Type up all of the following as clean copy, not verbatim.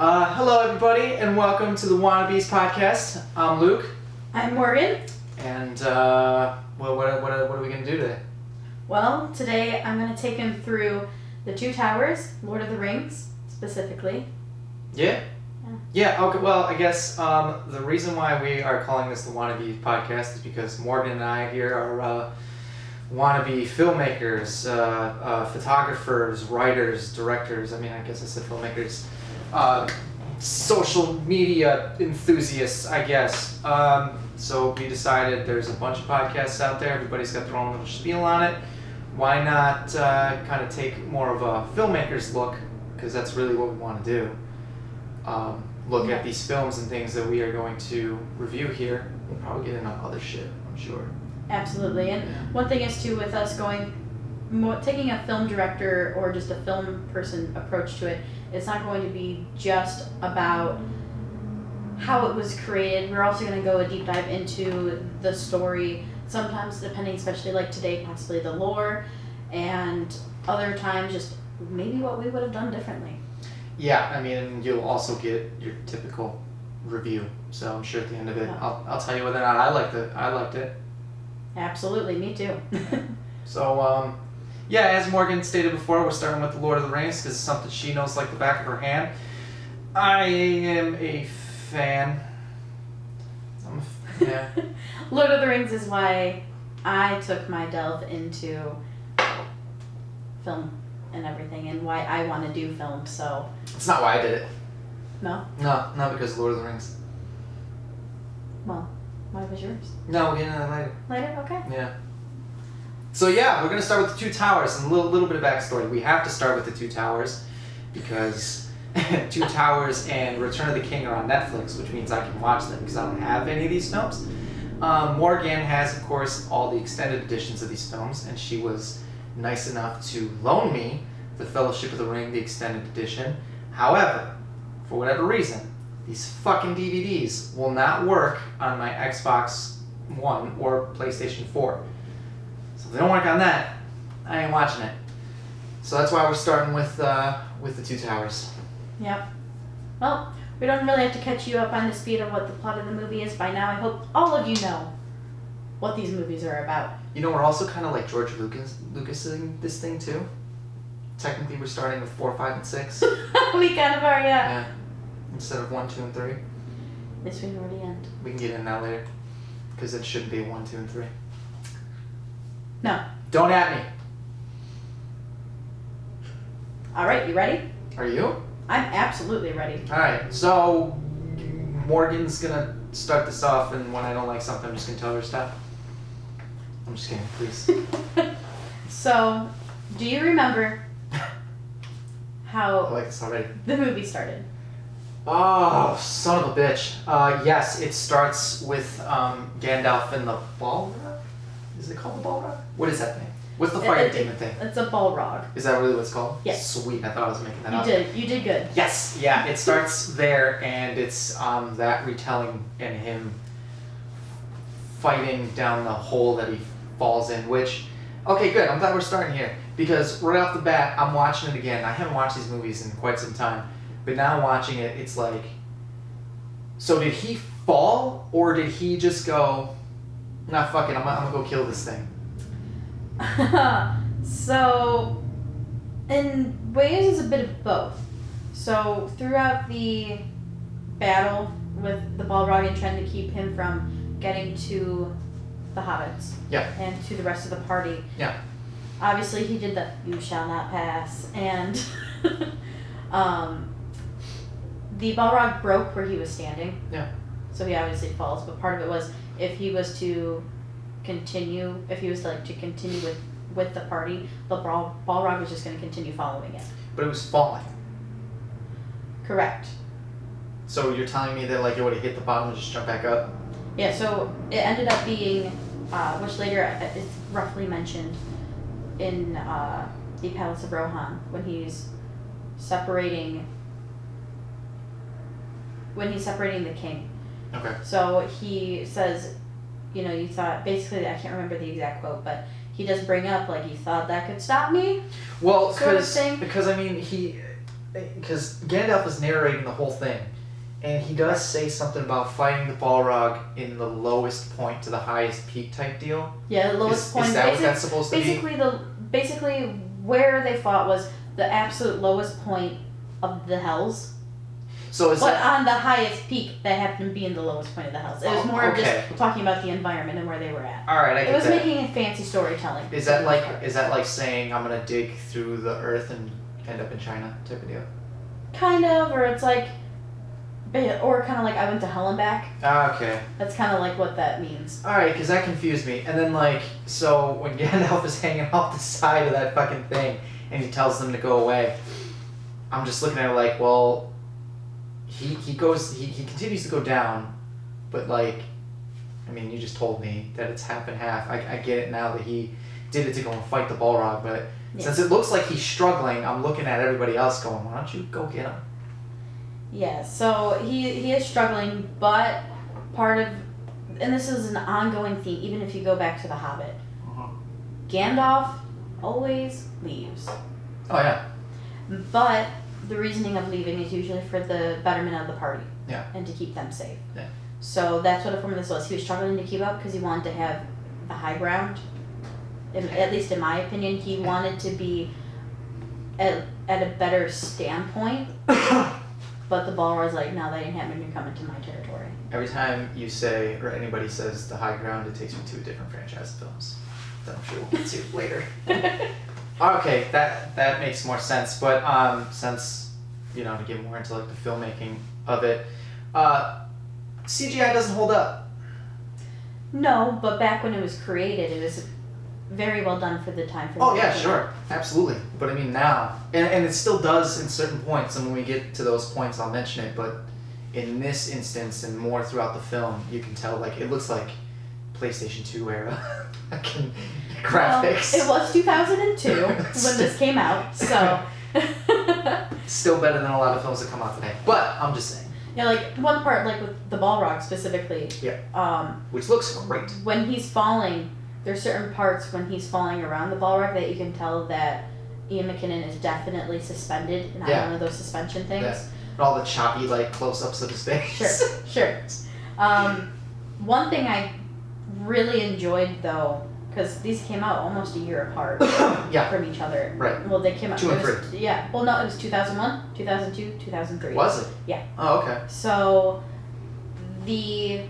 Hello, everybody, and welcome to the Wannabes podcast. I'm Luke. I'm Morgan. And, what are we going to do today? Well, today I'm going to take him through the Two Towers, Lord of the Rings, specifically. Yeah? Yeah, okay, well, I guess the reason why we are calling this the Wannabes podcast is because Morgan and I here are wannabe filmmakers, photographers, writers, directors. I mean, I guess I said filmmakers. Social media enthusiasts, I guess. So we decided there's a bunch of podcasts out there. Everybody's got their own little spiel on it. Why not kind of take more of a filmmaker's look? Because that's really what we want to do. Look at these films and things that we are going to review here. We'll probably get into other shit, I'm sure. Absolutely. And one thing is, too, with us taking a film director or just a film person approach to it, it's not going to be just about how it was created. We're also going to go a deep dive into the story, sometimes depending, especially like today, possibly the lore, and other times just maybe what we would have done differently. Yeah, I mean, you'll also get your typical review. So I'm sure at the end of it, I'll tell you whether or not I liked it. Absolutely, me too. So, yeah, as Morgan stated before, we're starting with the Lord of the Rings because it's something she knows like the back of her hand. I am a fan. Yeah. Lord of the Rings is why I took my delve into film and everything, and why I want to do film. So it's not why I did it. No? No, not because of Lord of the Rings. Well, why was yours? No, we'll get into that later. Later? Okay. Yeah. So yeah, we're going to start with the Two Towers and a little bit of backstory. We have to start with the Two Towers because Two Towers and Return of the King are on Netflix, which means I can watch them because I don't have any of these films. Morgan has, of course, all the extended editions of these films, and she was nice enough to loan me the Fellowship of the Ring, the extended edition. However, for whatever reason, these fucking DVDs will not work on my Xbox One or PlayStation 4. So if they don't work on that, I ain't watching it. So that's why we're starting with the Two Towers. Yep. Well, we don't really have to catch you up on the speed of what the plot of the movie is by now. I hope all of you know what these movies are about. You know, we're also kind of like George Lucasing this thing too. Technically, we're starting with 4, 5, and 6. We kind of are, yeah. Yeah. Instead of 1, 2, and 3. This we already end. We can get in that later. Because it shouldn't be 1, 2, and 3. No. Don't at me. Alright, you ready? Are you? I'm absolutely ready. Alright, so Morgan's gonna start this off, and when I don't like something, I'm just gonna tell her to stop. I'm just kidding, please. So, do you remember how I like this already. the movie started? Oh, son of a bitch. Yes, it starts with Gandalf and the Balrog? Is it called the Balrog? What is that thing? What's the fire demon thing? It's a Balrog. Is that really what it's called? Yes. Sweet, I thought I was making that up. You did good. Yes, yeah, it starts there, and it's that retelling and him fighting down the hole that he falls in, which, okay, good, I'm glad we're starting here, because right off the bat, I'm watching it again. I haven't watched these movies in quite some time, but now watching it, it's like, so did he fall, or did he just go, nah, fuck it, I'm gonna go kill this thing? So, in ways, it's a bit of both. So, throughout the battle with the Balrog and trying to keep him from getting to the hobbits and to the rest of the party, obviously he did the "you shall not pass," and the Balrog broke where he was standing. Yeah. So he obviously falls, but part of it was if he was to continue with the party, the Balrog was just going to continue following it. But it was falling. Correct. So you're telling me that like it would have hit the bottom and just jump back up? Yeah, so it ended up being, which later is roughly mentioned in the Palace of Rohan, when he's separating the king. Okay. So he says, you know, you thought, basically, I can't remember the exact quote, but he does bring up, like, you thought that could stop me? Well, sort of thing. because I mean, because Gandalf is narrating the whole thing, and he does say something about fighting the Balrog in the lowest point to the highest peak type deal. Yeah, the lowest point. Is that what that's supposed to be? Basically where they fought was the absolute lowest point of the Hells. So but on the highest peak, that happened to be in the lowest point of the Hells. It was more of just talking about the environment and where they were at. All right, I get that. It was making a fancy storytelling. Is that like saying I'm gonna dig through the earth and end up in China type of deal? Kind of, or it's like, or kind of like I went to hell and back. Ah, okay. That's kind of like what that means. All right, because that confused me. And then so when Gandalf is hanging off the side of that fucking thing, and he tells them to go away, I'm just looking at it like, well. He continues to go down, but you just told me that it's half and half. I get it now that he did it to go and fight the Balrog, but since it looks like he's struggling, I'm looking at everybody else going, why don't you go get him? Yeah, so he is struggling, but and this is an ongoing theme, even if you go back to The Hobbit. Gandalf always leaves. Oh yeah. But the reasoning of leaving is usually for the betterment of the party. Yeah. And to keep them safe. Yeah. So that's what a form of this was. He was struggling to keep up because he wanted to have the high ground. At least in my opinion, he wanted to be at a better standpoint. But the Balrog's like, no, that ain't happening. You're coming to my territory. Every time you say, or anybody says the high ground, it takes me to a different franchise of films that I'm sure we'll get to later. Okay, that makes more sense. But since, to get more into the filmmaking of it, CGI doesn't hold up. No, but back when it was created, it was very well done for the time. Oh yeah, sure, absolutely. But I mean now, and it still does in certain points. And when we get to those points, I'll mention it. But in this instance, and more throughout the film, you can tell it looks like PlayStation 2 era graphics. Well, it was 2002 when this came out, so. Still better than a lot of films that come out today. But I'm just saying. Yeah, one part, with the Balrog specifically. Yeah. Which looks great. When he's falling, there's certain parts when he's falling around the Balrog that you can tell that Ian McKellen is definitely suspended and on one of those suspension things. Yeah. And all the choppy close-ups of his face. Sure. One thing I really enjoyed though, because these came out almost a year apart from each other. Right. Well, they came out 2 and 3. Yeah. Well, no, it was 2001, 2002, 2003. Was it? Yeah. Oh, okay. So, the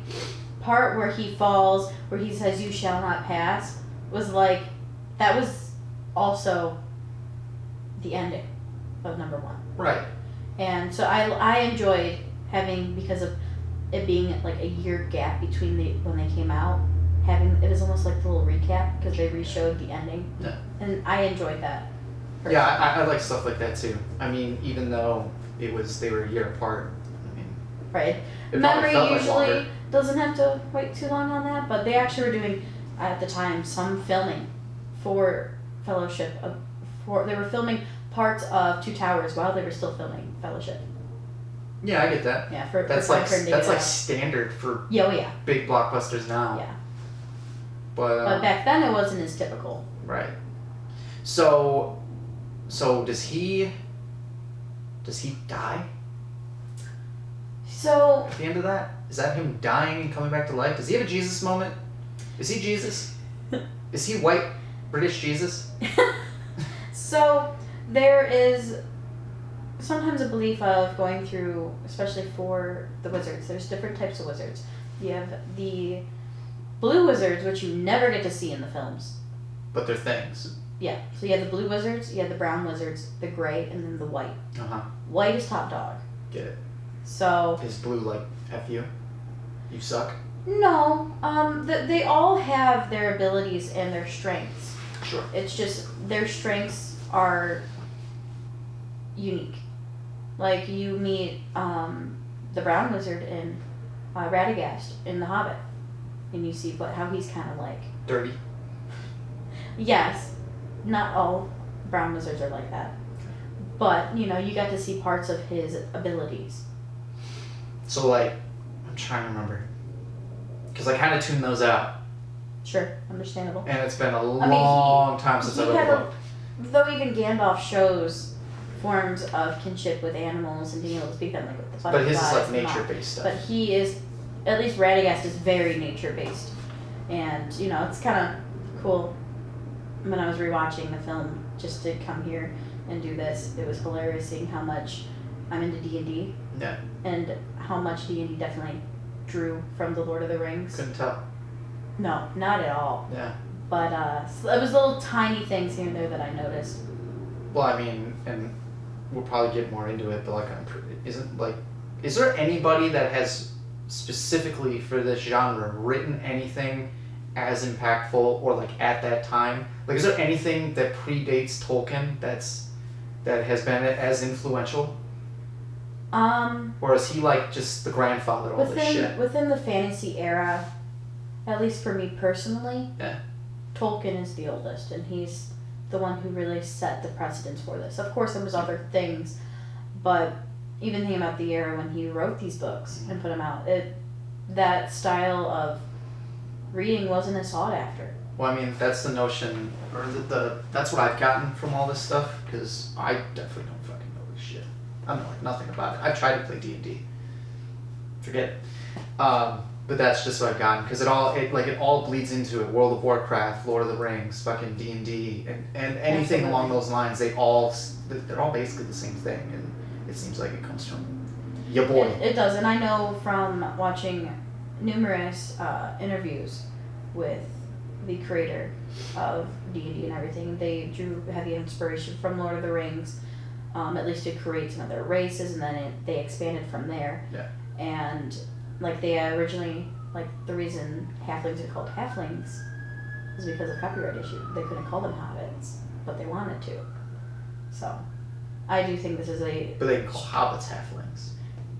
part where he falls, where he says, "You shall not pass," was that was also the ending of number 1. Right. And so I enjoyed having, because of it being a year gap between when they came out, it was almost like a little recap because they re-showed the ending. Yeah. And I enjoyed that. Personally. Yeah, I like stuff like that too. I mean, even though they were a year apart. Right. Memory usually doesn't have to wait too long on that, but they actually were doing at the time some filming for Fellowship. They were filming parts of Two Towers while they were still filming Fellowship. Yeah, I get that. Yeah, that's standard for big blockbusters now. Yeah. But back then it wasn't as typical. Right. So does he die? So at the end of that, is that him dying and coming back to life? Does he have a Jesus moment? Is he Jesus? Is he white British Jesus? So there is sometimes a belief of going through, especially for the wizards. There's different types of wizards. You have the blue wizards, which you never get to see in the films. But they're things. Yeah. So you have the blue wizards, you have the brown wizards, the gray, and then the white. White is top dog. Get it. So. Is blue F you? You suck? No. They all have their abilities and their strengths. Sure. It's just their strengths are unique. You meet the brown wizard in Radagast in The Hobbit, and you see how he's kind of dirty. Yes, not all brown wizards are like that, but you got to see parts of his abilities. So I'm trying to remember, because I kind of tuned those out. Sure, understandable. And it's been a long time since I've ever looked. Though even Gandalf shows forms of kinship with animals and being able to speak them, like with the butterflies. But his is like and all. nature-based stuff. But he is, at least Radagast is very nature-based. And, you know, it's kind of cool when I was rewatching the film just to come here and do this. It was hilarious seeing how much I'm into D&D. Yeah. And how much D&D definitely drew from the Lord of the Rings. Couldn't tell. No, not at all. Yeah. But it was little tiny things here and there that I noticed. Well, I mean, and we'll probably get more into it, but like, is there anybody that has specifically for this genre written anything as impactful or like at that time? Like, is there anything that predates Tolkien that has been as influential? Or is he like just the grandfather of all this shit? Within the fantasy era, at least for me personally, yeah. Tolkien is the oldest, and he's the one who really set the precedence for this. Of course, there was other things, but even thinking about the era when he wrote these books and put them out, that style of reading wasn't as sought after. Well, I mean, that's the notion, or that's what I've gotten from all this stuff, because I definitely don't fucking know this shit. I know like nothing about it. I've tried to play D&D. Forget it. But that's just what I've gotten, because it all bleeds into it. World of Warcraft, Lord of the Rings, fucking D&D, and anything along those lines. They're all basically the same thing, and it seems like it comes from your boy. It does, and I know from watching numerous interviews with the creator of D&D and everything, they drew heavy inspiration from Lord of the Rings, at least to create some of their races, and then they expanded from there. Yeah. And like they originally, like the reason halflings are called halflings is because of copyright issue. They couldn't call them hobbits, but they wanted to. So, I do think this is a... But they can call hobbits halflings.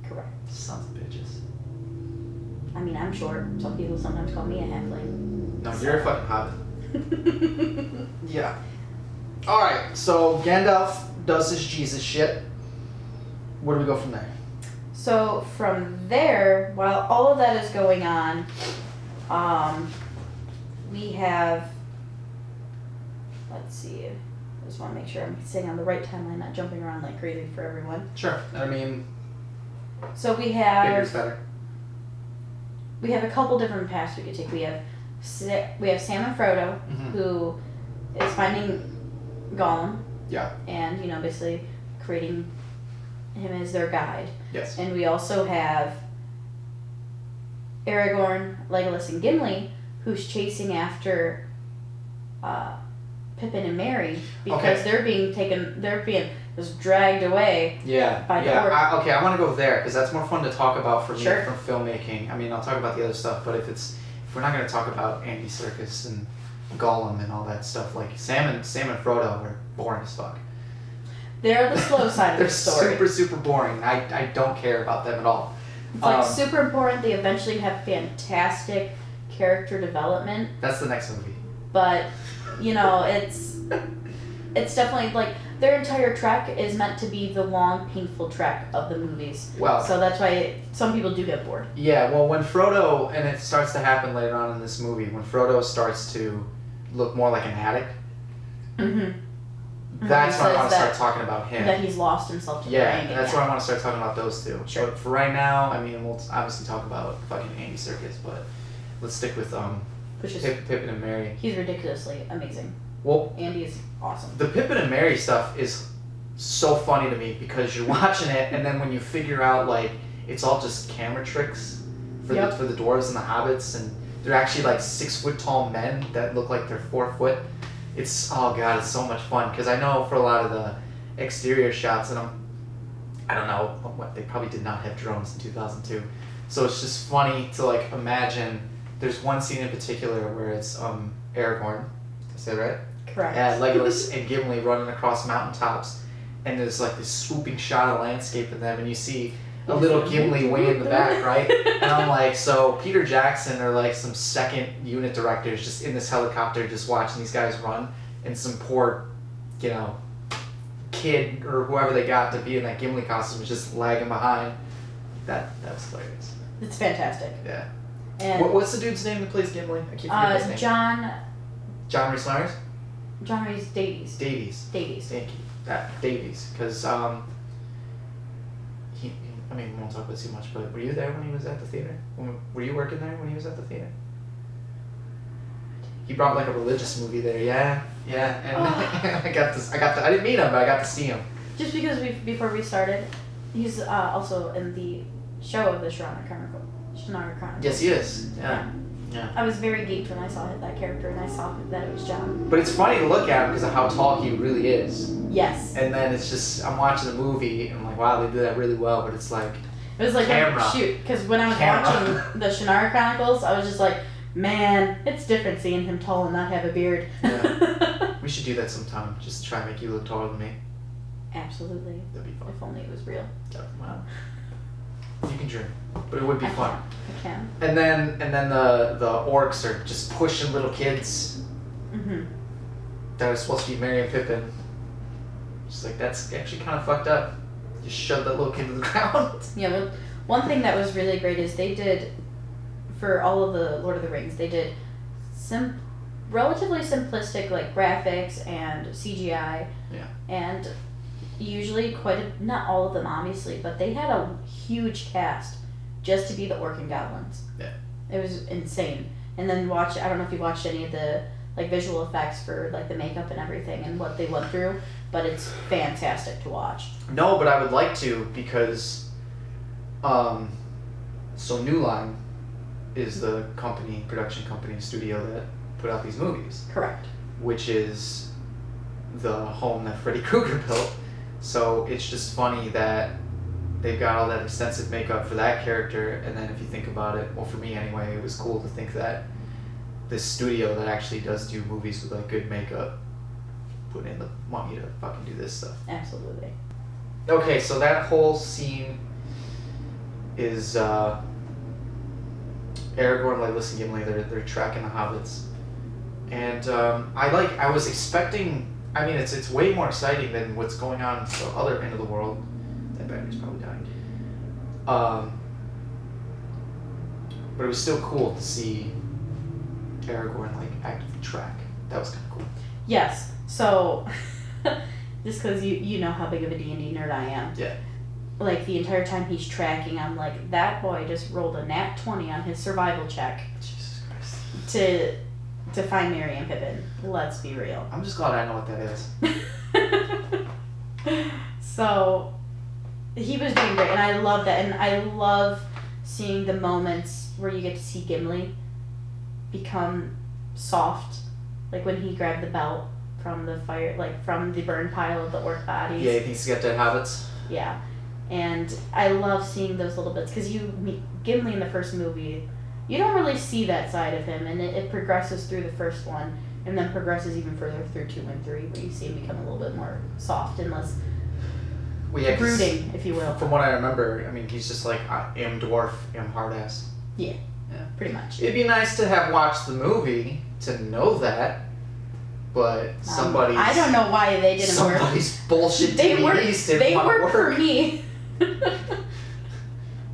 Correct. Sons of bitches. I mean, I'm short. Some people sometimes call me a halfling. No, you're a fucking hobbit. Yeah. Alright, so Gandalf does his Jesus shit. Where do we go from there? So from there, while all of that is going on, we have, let's see, I just want to make sure I'm staying on the right timeline, not jumping around like crazy for everyone. Sure. I mean, so we bigger's have, better. we have a couple different paths we could take. We have Sam and Frodo, who is finding Gollum. Yeah. And, you know, basically creating him as their guide. Yes. And we also have Aragorn, Legolas, and Gimli, who's chasing after Pippin and Merry because they're being just dragged away. Yeah. By the yeah. orc. I want to go there because that's more fun to talk about for me Sure. from filmmaking. I mean, I'll talk about the other stuff, but if we're not going to talk about Andy Serkis and Gollum and all that stuff, like Sam and Frodo are boring as fuck. They're the slow side of the story. They're super boring. I don't care about them at all. It's like super important. They eventually have fantastic character development. That's the next movie. But, you know, it's definitely like their entire trek is meant to be the long, painful trek of the movies. Well, so that's why some people do get bored. Yeah, well, when Frodo, and it starts to happen later on in this movie, when Frodo starts to look more like an addict, that's when I want to start talking about him. That he's lost himself to the ring. Yeah, that's when I want to start talking about those two. Sure. But for right now, I mean, we'll obviously talk about fucking Andy Serkis, but let's stick with Pippin and Merry. He's ridiculously amazing. Well, Andy is awesome. The Pippin and Merry stuff is so funny to me because you're watching it, and then when you figure out like it's all just camera tricks for the dwarves and the hobbits, and they're actually like 6 foot tall men that look like they're 4 foot. It's so much fun because I know for a lot of the exterior shots, and I don't know what they probably did not have drones in 2002, so it's just funny to like imagine. There's one scene in particular where it's Aragorn, did I say that right? Correct. Yeah, Legolas and Gimli running across mountaintops, and there's like this swooping shot of landscape in them, and you see a little Gimli way in the back, right? And I'm like, so Peter Jackson or like some second unit directors just in this helicopter just watching these guys run, and some poor, you know, kid or whoever they got to be in that Gimli costume was just lagging behind. That was hilarious. It's fantastic. Yeah. And what's the dude's name that plays Gimli? I keep forgetting his name. John John Rhys Meyers? John Rhys Davies. Davies. Davies. Thank you. at Davies, because he, I mean, we won't talk about it too much, but were you there when he was at the theater? Were you working there when he was at the theater? He brought like a religious movie there, yeah, and I didn't meet him, but I got to see him. Just because before we started, he's also in the show of the Shannara Chronicles. Yes, he is. Yeah. I was very geeked when I saw that character, and I saw that it was John. But it's funny to look at him because of how tall he really is. Yes. And then it's just, I'm watching the movie and I'm like, wow, they did that really well, but it's like, it was like, camera. Shoot, because when I was watching the Shannara Chronicles, I was just like, man, it's different seeing him tall and not have a beard. Yeah. We should do that sometime, just try and make you look taller than me. Absolutely. That'd be fun. If only it was real. Wow. You can dream, but it would be fun. I can. And then the orcs are just pushing little kids that are supposed to be Merry and Pippin. Just like, that's actually kind of fucked up. You shove that little kid to the ground. Yeah, well, one thing that was really great is they did, for all of the Lord of the Rings, they did relatively simplistic like graphics and CGI. Yeah. And usually not all of them obviously, but they had a huge cast just to be the orc and goblins. Yeah. It was insane. And then I don't know if you watched any of the like visual effects for like the makeup and everything and what they went through, but it's fantastic to watch. No, but I would like to, because so New Line is the production company, studio that put out these movies. Correct. Which is the home that Freddy Krueger built. So it's just funny that they've got all that extensive makeup for that character, and then if you think about it, well, for me anyway, it was cool to think that this studio that actually does do movies with like good makeup put in the money to fucking do this stuff. Absolutely. Okay, so that whole scene is Aragorn, Legolas, and Gimli. They're tracking the hobbits, and I was expecting. I mean, it's way more exciting than what's going on in the other end of the world. That battery's probably dying. But it was still cool to see Aragorn like actively track. That was kind of cool. Yes. So, just because you know how big of a D&D nerd I am. Yeah. Like the entire time he's tracking, I'm like, that boy just rolled a nat 20 on his survival check. Jesus Christ. To find Merry and Pippin. Let's be real. I'm just glad I know what that is. So, he was doing great, and I love that, and I love seeing the moments where you get to see Gimli become soft, like when he grabbed the belt from the fire, like from the burn pile of the orc bodies. Yeah, he thinks he's got dead hobbits. Yeah, and I love seeing those little bits, because you meet Gimli in the first movie. You don't really see that side of him, and it progresses through the first one, and then progresses even further through 2 and 3, where you see him become a little bit more soft and less brooding, if you will. From what I remember, I mean, he's just like, I am dwarf, am hard ass. Yeah, pretty much. It'd be nice to have watched the movie to know that, but somebody's... I don't know why they didn't work. Somebody's bullshit They DVDs didn't They want to work for me.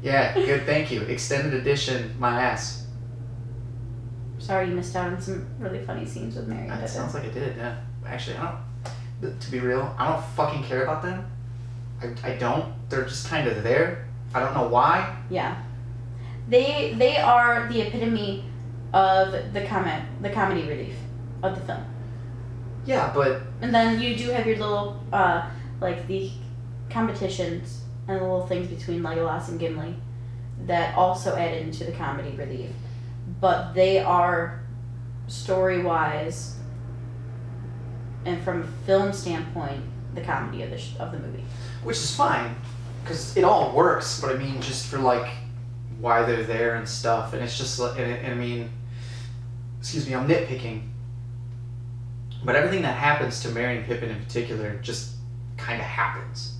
Yeah, good, thank you. Extended edition, my ass. Sorry you missed out on some really funny scenes with Merry and Pippin. That sounds like it did, yeah. Actually, to be real, I don't fucking care about them. I don't. They're just kind of there. I don't know why. Yeah. They are the epitome of the comedy relief of the film. Yeah, but... And then you do have your little, like the competitions and the little things between Legolas and Gimli that also add into the comedy relief. But they are, story-wise, and from a film standpoint, the comedy of the movie. Which is fine, because it all works, but I mean, just for like, why they're there and stuff, and it's just like, and I mean, excuse me, I'm nitpicking, but everything that happens to Merry and Pippin in particular just kind of happens.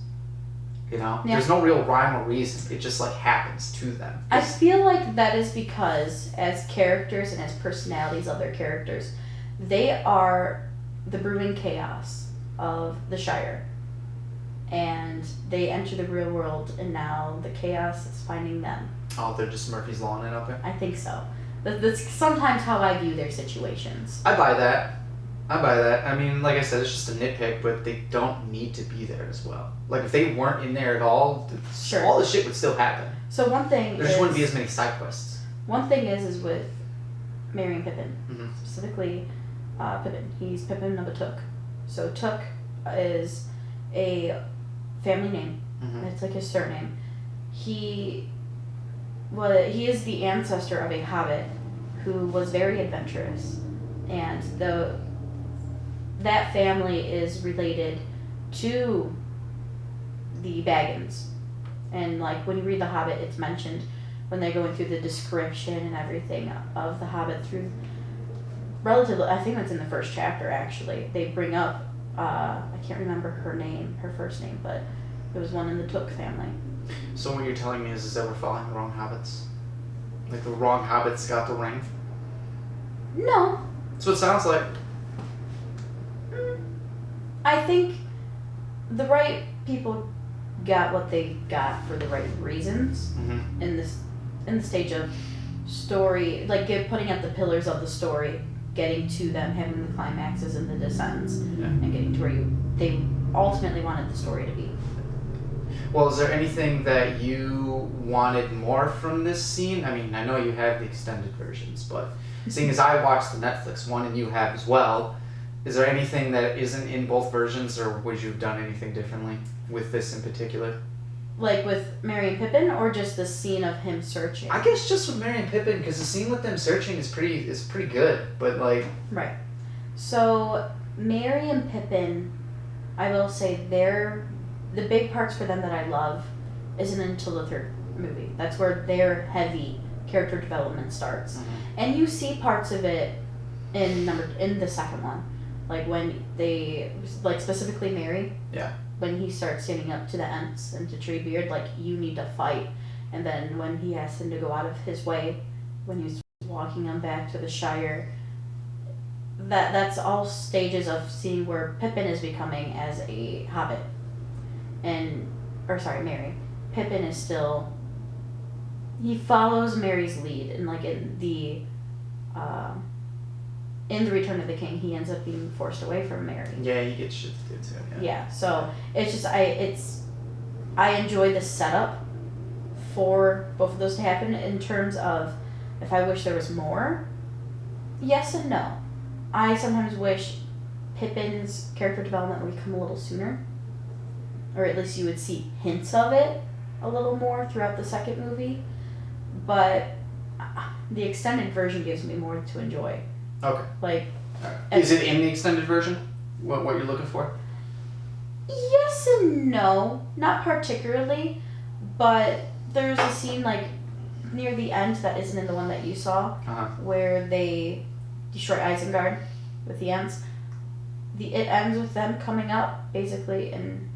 You know? Yeah. There's no real rhyme or reason. It just like happens to them. I feel like that is because as characters and as personalities of their characters, they are the brewing chaos of the Shire. And they enter the real world, and now the chaos is finding them. Oh, they're just Murphy's Law in it out there? I think so. That's sometimes how I view their situations. I buy that. I buy that. I mean, like I said, it's just a nitpick, but they don't need to be there as well. Like, if they weren't in there at all, Sure. all the shit would still happen. So one thing There just wouldn't be as many side quests. One thing is with Merry and Pippin, Mm-hmm. specifically Pippin. He's Pippin of a Took. So Took is a family name. Mm-hmm. It's like his surname. He is the ancestor of a hobbit who was very adventurous, and that family is related to the Baggins. And like when you read The Hobbit, it's mentioned when they're going through the description and everything of the Hobbit through relatively, I think it's in the first chapter actually. They bring up I can't remember her first name, but it was one in the Took family. So what you're telling me is that we're following the wrong hobbits? Like the wrong hobbits got the ring? No. That's what it sounds like. I think the right people got what they got for the right reasons Mm-hmm. in the stage of story, like putting up the pillars of the story, getting to them, having the climaxes and the descents, and getting to where they ultimately wanted the story to be. Well, is there anything that you wanted more from this scene? I mean, I know you have the extended versions, but seeing as I watched the Netflix one and you have as well, is there anything that isn't in both versions, or would you have done anything differently with this in particular? Like with Merry and Pippin, or just the scene of him searching? I guess just with Merry and Pippin, because the scene with them searching is pretty good, but like... Right. So, Merry and Pippin, I will say the big parts for them that I love isn't until the third movie. That's where their heavy character development starts. Mm-hmm. And you see parts of it in the second one. Like when they, like specifically Merry. Yeah. When he starts standing up to the Ents and to Treebeard, like, you need to fight. And then when he asks him to go out of his way, when he's walking him back to the Shire, that's all stages of seeing where Pippin is becoming as a hobbit. Merry. Pippin is still, he follows Merry's lead, and like in the Return of the King, he ends up being forced away from Merry. Yeah, he gets shit to do too. Yeah, so it's just I enjoy the setup for both of those to happen. In terms of if I wish there was more, yes and no. I sometimes wish Pippin's character development would come a little sooner, or at least you would see hints of it a little more throughout the second movie. But the extended version gives me more to enjoy. Okay. Like, is it in the extended version? What you're looking for? Yes and no, not particularly, but there's a scene like near the end that isn't in the one that you saw, where they destroy Isengard with the Ents. It ends with them coming up basically and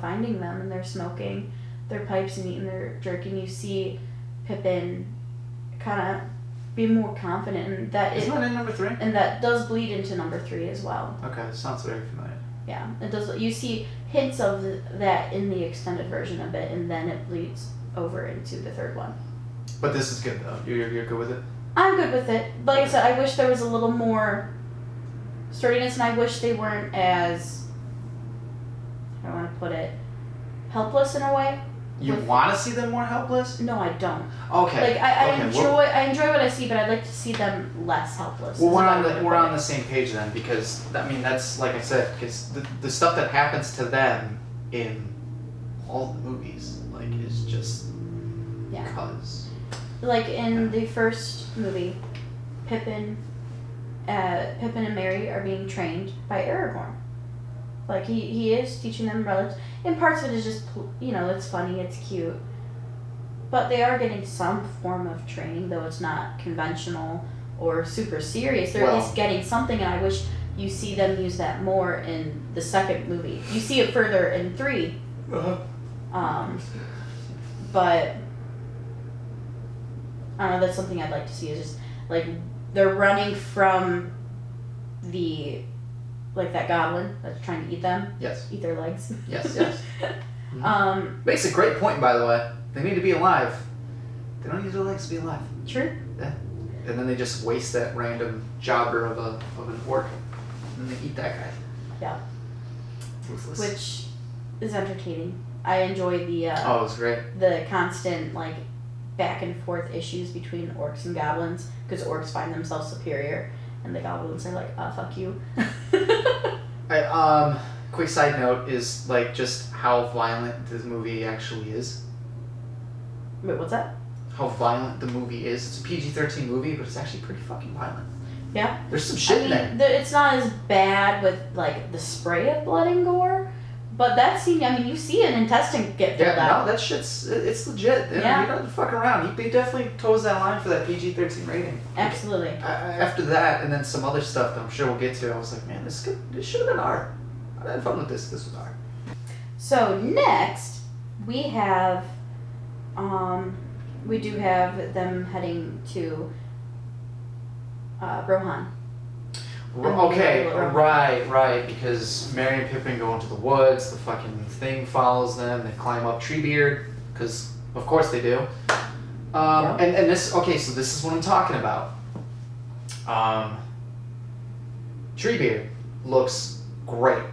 finding them, and they're smoking their pipes and eating their jerky. And you see Pippin kind of be more confident, and that Isn't that in number 3? and that does bleed into number 3 as well. Okay, sounds very familiar. Yeah, it does. You see hints of that in the extended version of it, and then it bleeds over into the third one. But this is good though. You're good with it? I'm good with it. Like I said, I wish there was a little more sturdiness, and I wish they weren't as, how do I want to put it, helpless in a way. You want to see them more helpless? No, I don't. Okay. Like I okay, enjoy what I see, but I'd like to see them less helpless. Well, we're on the same page then, because I mean that's like I said, because the stuff that happens to them in all the movies like is just cause. Like in the first movie, Pippin and Merry are being trained by Aragorn. Like he is teaching them relative, and parts of it is just it's funny, it's cute, but they are getting some form of training, though it's not conventional or super serious. They're at least getting something, and I wish you see them use that more in the second movie. You see it further in 3, but I don't know. That's something I'd like to see. Is just like they're running from the. Like that goblin that's trying to eat them. Yes. Eat their legs. Yes. Makes a great point, by the way. They need to be alive. They don't use their legs to be alive. True. Yeah. And then they just waste that random jobber of an orc. and then they eat that guy. Yeah. Ruthless. Which is entertaining. I enjoy the Oh, it was great. the constant like back and forth issues between orcs and goblins, because orcs find themselves superior and the goblins are like, fuck you. Quick side note is like just how violent this movie actually is. Wait, what's that? How violent the movie is. It's a PG-13 movie, but it's actually pretty fucking violent. Yeah. There's some shit in there. It's not as bad with like the spray of blood and gore, but that scene, I mean, you see an intestine get filled out. No, that shit's, it's legit. Yeah. He doesn't fuck around. He definitely toes that line for that PG-13 rating. Absolutely. After that, and then some other stuff that I'm sure we'll get to, I was like, man, this should have been R. I had fun with this. This was R. So next, we have, we do have them heading to Rohan. Okay, right, because Merry and Pippin go into the woods, the fucking thing follows them, they climb up Treebeard, because of course they do. Yeah. And this, okay, so this is what I'm talking about. Treebeard looks great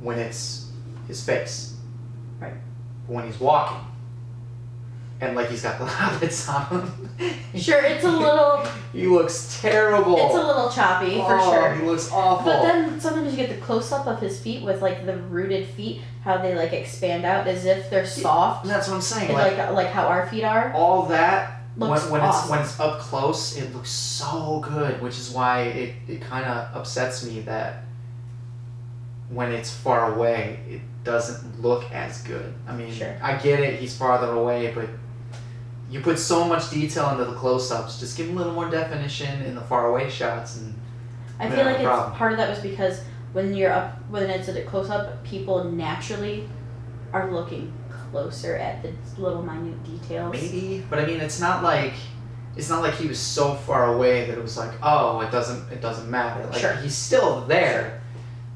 when it's his face. Right. When he's walking. And like he's got the hobbits on him. Sure, it's a little... He looks terrible. It's a little choppy, for sure. He looks awful. But then sometimes you get the close-up of his feet with, like, the rooted feet, how they, like, expand out as if they're soft. And that's what I'm saying. Like how our feet are. All that, Looks when awesome. it's up close, it looks so good, which is why it kind of upsets me that when it's far away, it doesn't look as good. I mean, Sure. I get it, he's farther away, but you put so much detail into the close-ups, just give him a little more definition in the far away shots, and I feel like part of that was because when it's at a close-up, people naturally are looking closer at the little minute details. maybe, but I mean, it's not like he was so far away that it was like, oh, it doesn't matter. Like, Sure. he's still there,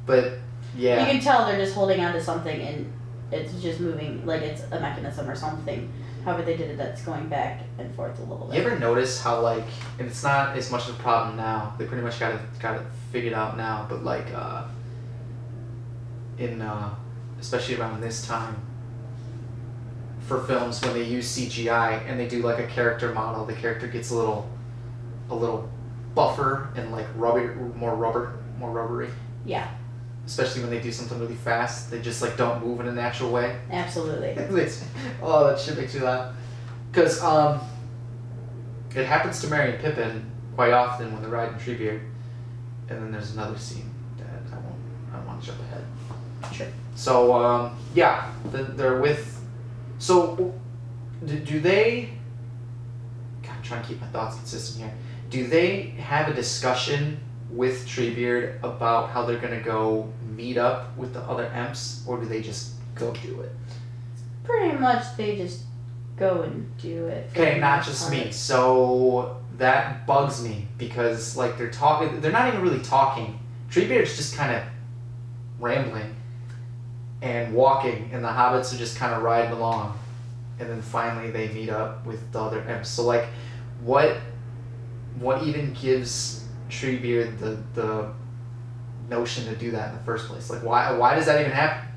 but yeah. You can tell they're just holding on to something and it's just moving, like it's a mechanism or something. However they did it, that's going back and forth a little bit. You ever notice how, like, and it's not as much of a problem now, they pretty much got it figured out now, but like especially around this time, for films when they use CGI and they do like a character model, the character gets a little buffer and like more rubbery. Yeah. Especially when they do something really fast, they just like don't move in a natural way. Absolutely. Oh, that shit makes me laugh. Because it happens to Merry and Pippin quite often when they're riding Treebeard, and then there's another scene that I don't want to jump ahead. Sure. So yeah, they're with. So do they? God, I'm trying to keep my thoughts consistent here. Do they have a discussion with Treebeard about how they're gonna go meet up with the other Emps, or do they just go do it? Pretty much they just go and do it. Okay, not just me. So that bugs me because like they're not even really talking. Treebeard's just kind of rambling and walking, and the hobbits are just kind of riding along, and then finally they meet up with the other Emps. So like, what even gives Treebeard the notion to do that in the first place? Like, why does that even happen?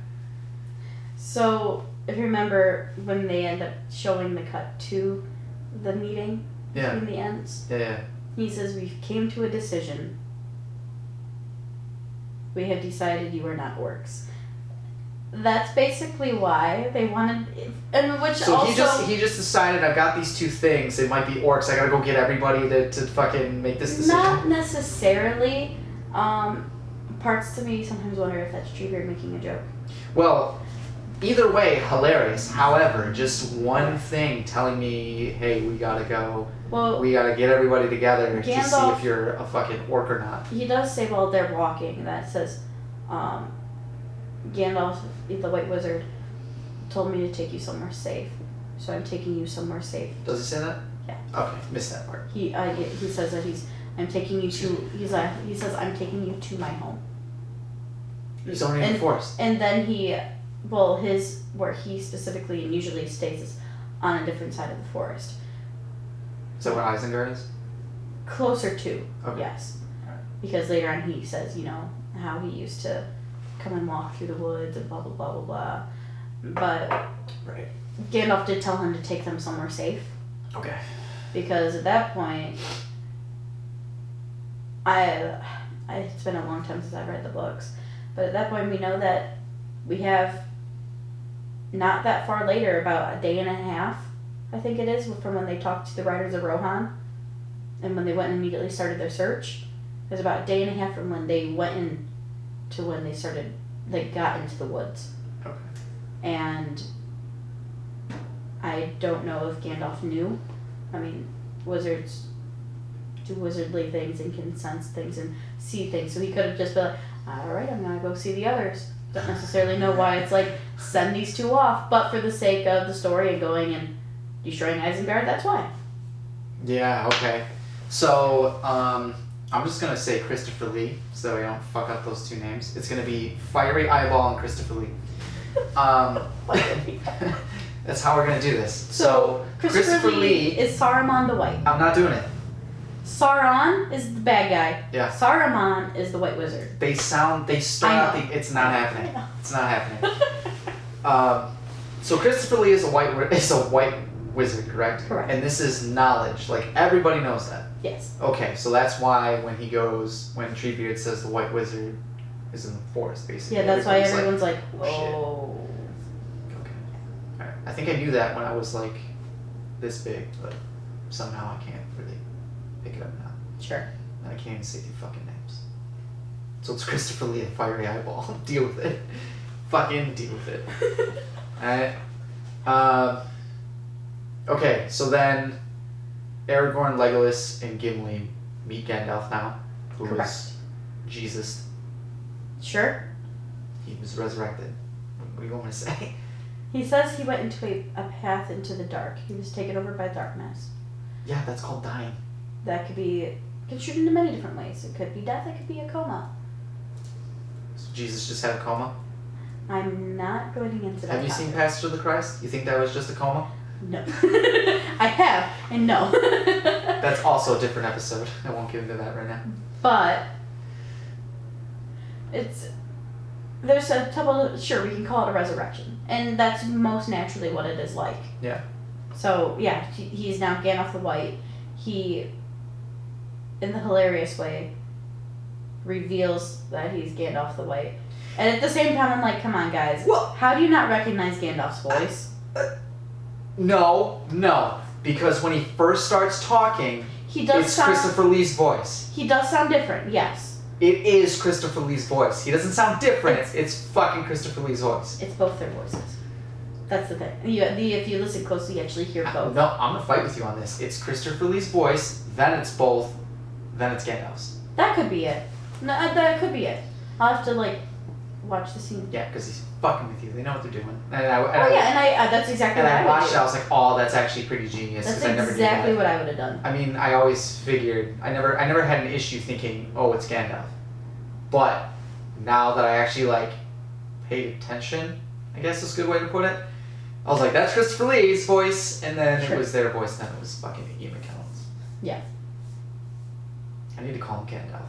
So if you remember when they end up showing the cut to the meeting between the ends, he says, "We came to a decision. We have decided you are not orcs." That's basically why they wanted, and which so also he just decided, I've got these two things. It might be orcs. I gotta go get everybody to fucking make this decision. Not necessarily. Parts to me sometimes wonder if that's Treebeard making a joke. Well, either way, hilarious. However, just one thing telling me, hey, we gotta go. Well, we gotta get everybody together to see Gandalf, if you're a fucking orc or not. He does say while they're walking that says, Gandalf, the White Wizard, told me to take you somewhere safe, so I'm taking you somewhere safe. Does he say that? Yeah. Okay, missed that part. He says that I'm taking you to. He says I'm taking you to my home. He's already in the forest. And then where he specifically and usually stays is on a different side of the forest. Is that where Isengard is? Closer to, Okay. yes. Alright. Because later on he says, how he used to come and walk through the woods and blah blah blah blah blah. But Right. Gandalf did tell him to take them somewhere safe. Okay. Because at that point, it's been a long time since I've read the books, but at that point we know that we have not that far later, about a day and a half, I think it is, from when they talked to the Riders of Rohan, and when they went and immediately started their search. There's about a day and a half from when they went in to when they got into the woods. Okay. And I don't know if Gandalf knew. I mean, wizards do wizardly things and can sense things and see things, so he could have just been like, alright, I'm gonna go see the others. Don't necessarily know why it's like, send these two off, but for the sake of the story and going and destroying Isengard, that's why. Yeah, okay. So, I'm just gonna say Christopher Lee, so I don't fuck up those two names. It's gonna be Fiery Eyeball and Christopher Lee. That's how we're gonna do this. So Christopher Lee is Saruman the White. I'm not doing it. Sauron is the bad guy. Yeah. Saruman is the White Wizard. They start out it's not happening. It's not happening. So Christopher Lee is a white wizard, correct? Correct. And this is knowledge. Like, everybody knows that. Yes. Okay, so that's why when Treebeard says the White Wizard is in the forest, basically. Yeah, that's why everyone's like, oh. Okay. Alright. I think I knew that when I was like this big, but somehow I can't really pick it up now. Sure. And I can't even say two fucking names. So it's Christopher Lee and Fiery Eyeball. Deal with it. Fucking deal with it. Alright. Okay, so then Aragorn, Legolas, and Gimli meet Gandalf now, who was Jesus. Sure. He was resurrected. What do you want me to say? He says he went into a path into the dark. He was taken over by darkness. Yeah, that's called dying. That could be construed into many different ways. It could be death, it could be a coma. So Jesus just had a coma? I'm not going into that. Have you seen Passage of the Christ? You think that was just a coma? No. I have, and no. That's also a different episode. I won't get into that right now. But there's a couple, sure, we can call it a resurrection. And that's most naturally what it is like. Yeah. So, yeah, he's now Gandalf the White. He, in the hilarious way, reveals that he's Gandalf the White. And at the same time, I'm like, come on, guys. Well, how do you not recognize Gandalf's voice? No. Because when he first starts talking, it's Christopher Lee's voice. He does sound different, yes. It is Christopher Lee's voice. He doesn't sound different. It's fucking Christopher Lee's voice. It's both their voices. That's the thing. If you listen closely, you actually hear both. No, I'm gonna fight with you on this. It's Christopher Lee's voice, then it's both, then it's Gandalf's. That could be it. No, that could be it. I'll have to, watch the scene. Yeah, because he's fucking with you. They know what they're doing. That's exactly what I would do. I watched it, I was like, oh, that's actually pretty genius. That's I never knew exactly that. what I would have done. I mean, I always figured, I never had an issue thinking, oh, it's Gandalf. But now that I actually, paid attention, I guess is a good way to put it, I was like, that's Christopher Lee's voice, and then it was their voice, and then it was fucking Ian McKellen's. Yeah. I need to call him Gandalf.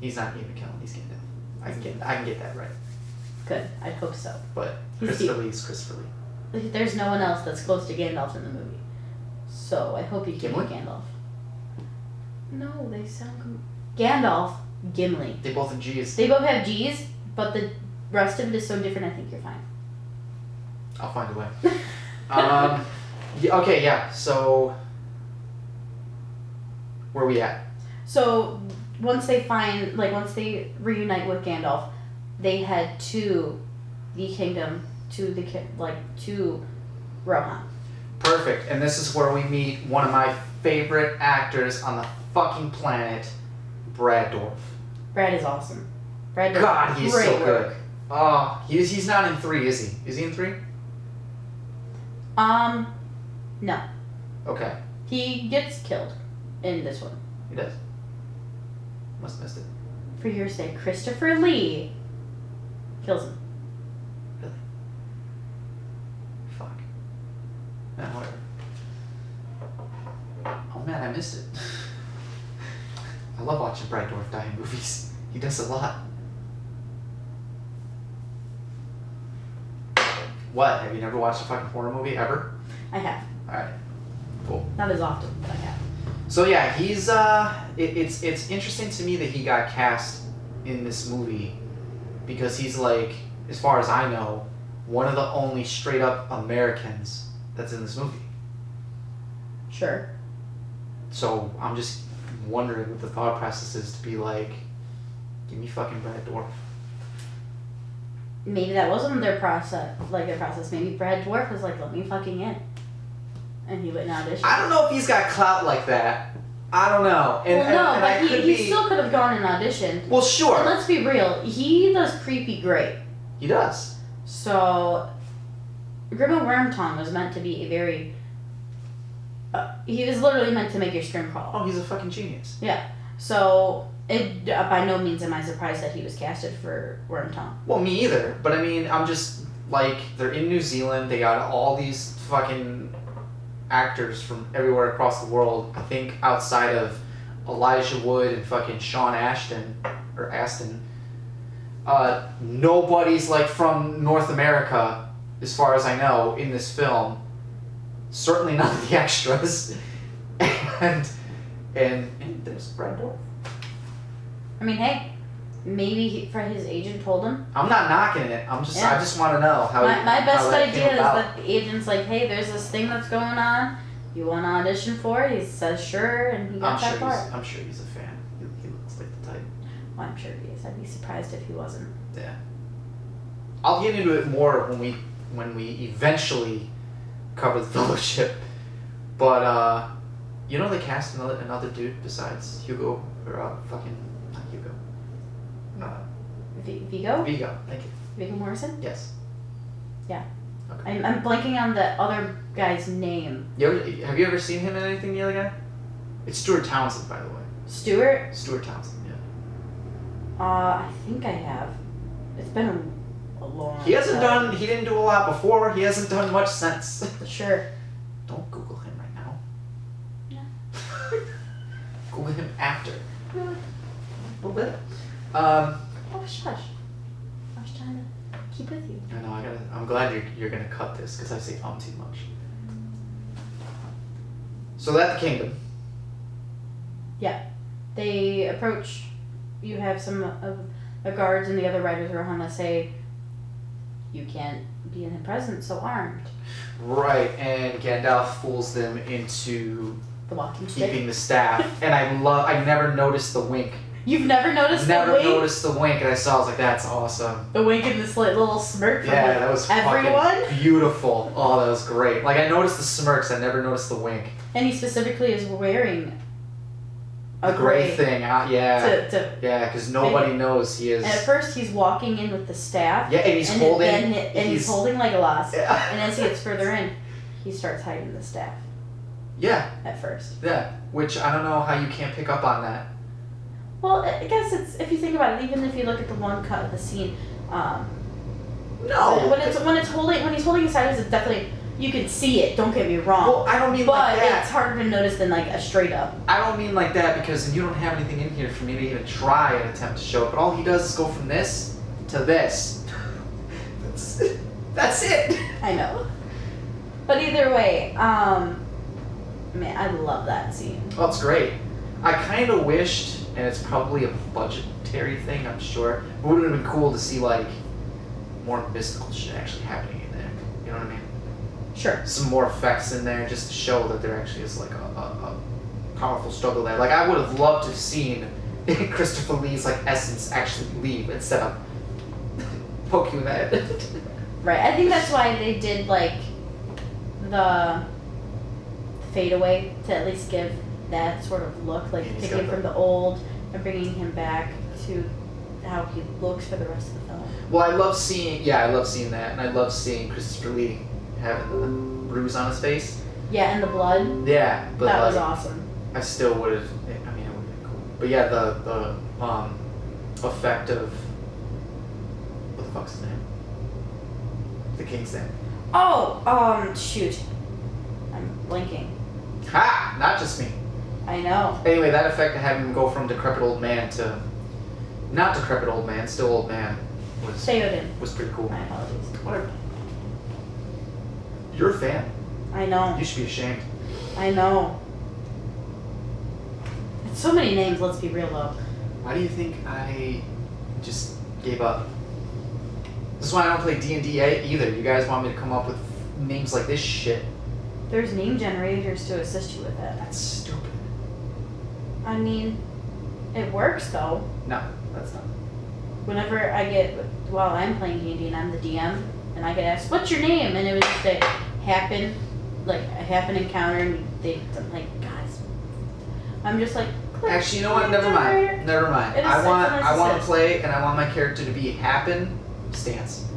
He's not Ian McKellen, he's Gandalf. I can get that right. Good. I hope so. But Christopher Lee's Christopher Lee. There's no one else that's close to Gandalf in the movie. So I hope you can get Gandalf. No, they sound... Gandalf, Gimli. They both have G's. They both have G's, but the rest of it is so different, I think you're fine. I'll find a way. Okay, yeah, so... Where are we at? So... Once they reunite with Gandalf, they head to the kingdom, to Rohan. Perfect. And this is where we meet one of my favorite actors on the fucking planet, Brad Dourif. Brad is awesome. Brad does God, he's so work. good. Oh, he's not in 3, is he? Is he in 3? No. Okay. He gets killed in this one. He does? Must have missed it. For your sake, Christopher Lee kills him. Really? Fuck. Man, whatever. Oh man, I missed it. I love watching Brad Dourif die in movies. He does a lot. What? Have you never watched a fucking horror movie ever? I have. Alright. Cool. Not as often, but I have. So yeah, he's it's interesting to me that he got cast in this movie because he's like, as far as I know, one of the only straight up Americans that's in this movie. Sure. So I'm just wondering what the thought process is to be like, give me fucking Brad Dourif. Maybe that wasn't their process. Maybe Brad Dwarf was like, let me fucking in. And he went and auditioned. I don't know if he's got clout like that. I don't know. But he still could have gone and auditioned. Well, sure. And let's be real. He does creepy great. He does. So, Gribble Wormtongue was meant to be a very... he was literally meant to make your skin crawl. Oh, he's a fucking genius. Yeah. So, by no means am I surprised that he was casted for Wormtongue. Well, me either. But I mean, I'm just like, they're in New Zealand. They got all these fucking actors from everywhere across the world. I think outside of Elijah Wood and fucking Sean Astin, nobody's like from North America, as far as I know, in this film. Certainly none of the extras. and there's Brad Dourif. I mean, hey, maybe his agent told him. I'm not knocking it. I just want to know how. My best how that idea came is about. that the agent's like, hey, there's this thing that's going on. You want to audition for it? He says sure, and he got that part. I'm sure he's a fan. He looks like the type. Well, I'm sure he is. I'd be surprised if he wasn't. Yeah. I'll get into it more when we eventually cover the Fellowship, but you know they cast another dude besides Hugo or fucking not Hugo. Vigo? Vigo, thank you. Viggo Morrison? Yes. Yeah. Okay. I'm blanking on the other guy's name. Have you ever seen him in anything, the other guy? It's Stuart Townsend, by the way. Stuart? Stuart Townsend, yeah. I think I have. It's been a long time. He didn't do a lot before. He hasn't done much since. Sure. Don't Google him right now. No. Google him after. Really? A little bit. Oh, shush. I was trying to keep with you. I know, I'm glad you're gonna cut this, because I say too much. So that's the kingdom. Yeah. They approach, you have some of the guards and the other riders around that say, you can't be in the presence so armed. Right, and Gandalf fools them into The walking stick. keeping the staff. And I never noticed the wink. You've never noticed Never the wink? noticed the wink, and I was like, that's awesome. The wink and this little smirk from Yeah, that was everyone? fucking beautiful. Oh, that was great. Like, I noticed the smirks, I never noticed the wink. And he specifically is wearing a The gray gray thing, yeah. to Yeah, because nobody knows he is. And at first he's walking in with the staff. Yeah, and he's holding. He's holding Legolas. Yeah. And as he gets further in, he starts hiding the staff Yeah, at first. yeah. Which I don't know how you can't pick up on that. Well, I guess it's, if you think about it, even if you look at the one cut of the scene, No. when he's holding his staff, it's definitely, you can see it. Don't get me wrong. Well, I don't mean but like that. it's harder to notice than like a straight up. I don't mean like that because you don't have anything in here for me to even try and attempt to show it. But all he does is go from this to this. That's it. I know. But either way, man, I love that scene. Well, it's great. I kind of wished, and it's probably a budgetary thing, I'm sure, but it would have been cool to see like more mystical shit actually happening in there. You know what I mean? Sure. Some more effects in there just to show that there actually is like a powerful struggle there. Like I would have loved to have seen Christopher Lee's like essence actually leave instead of poke you in the head. Right. I think that's why they did like the fade away to at least give that sort of look, like He's taking got him from the old and bringing him back to how he looks for the rest of the film. Well, I love seeing that, and I love seeing Christopher Lee having the bruise on his face. Yeah, and the blood. Yeah, but That was like, awesome. I still would have. I mean, it would have been cool. But yeah, the effect of what the fuck's his name? The king's name. Oh, shoot. I'm blinking. Ha! Not just me. I know. Anyway, that effect of having him go from decrepit old man to not decrepit old man, still old man, Theoden. was pretty cool. My apologies. Whatever. You're a fan. I know. You should be ashamed. I know. It's so many names, let's be real though. Why do you think I just gave up? This is why I don't play D&D either. You guys want me to come up with names like this shit. There's name generators to assist you with it. That's stupid. I mean, it works though. No, that's not. Whenever I get, while I'm playing D&D and I'm the DM, and I get asked, what's your name? And it was just a happen encounter, and I'm like, guys, I'm just like, click. Actually, you know what? name Never generator. mind. Never mind. It is I want to assist. play, and I want my character to be Happen Stance.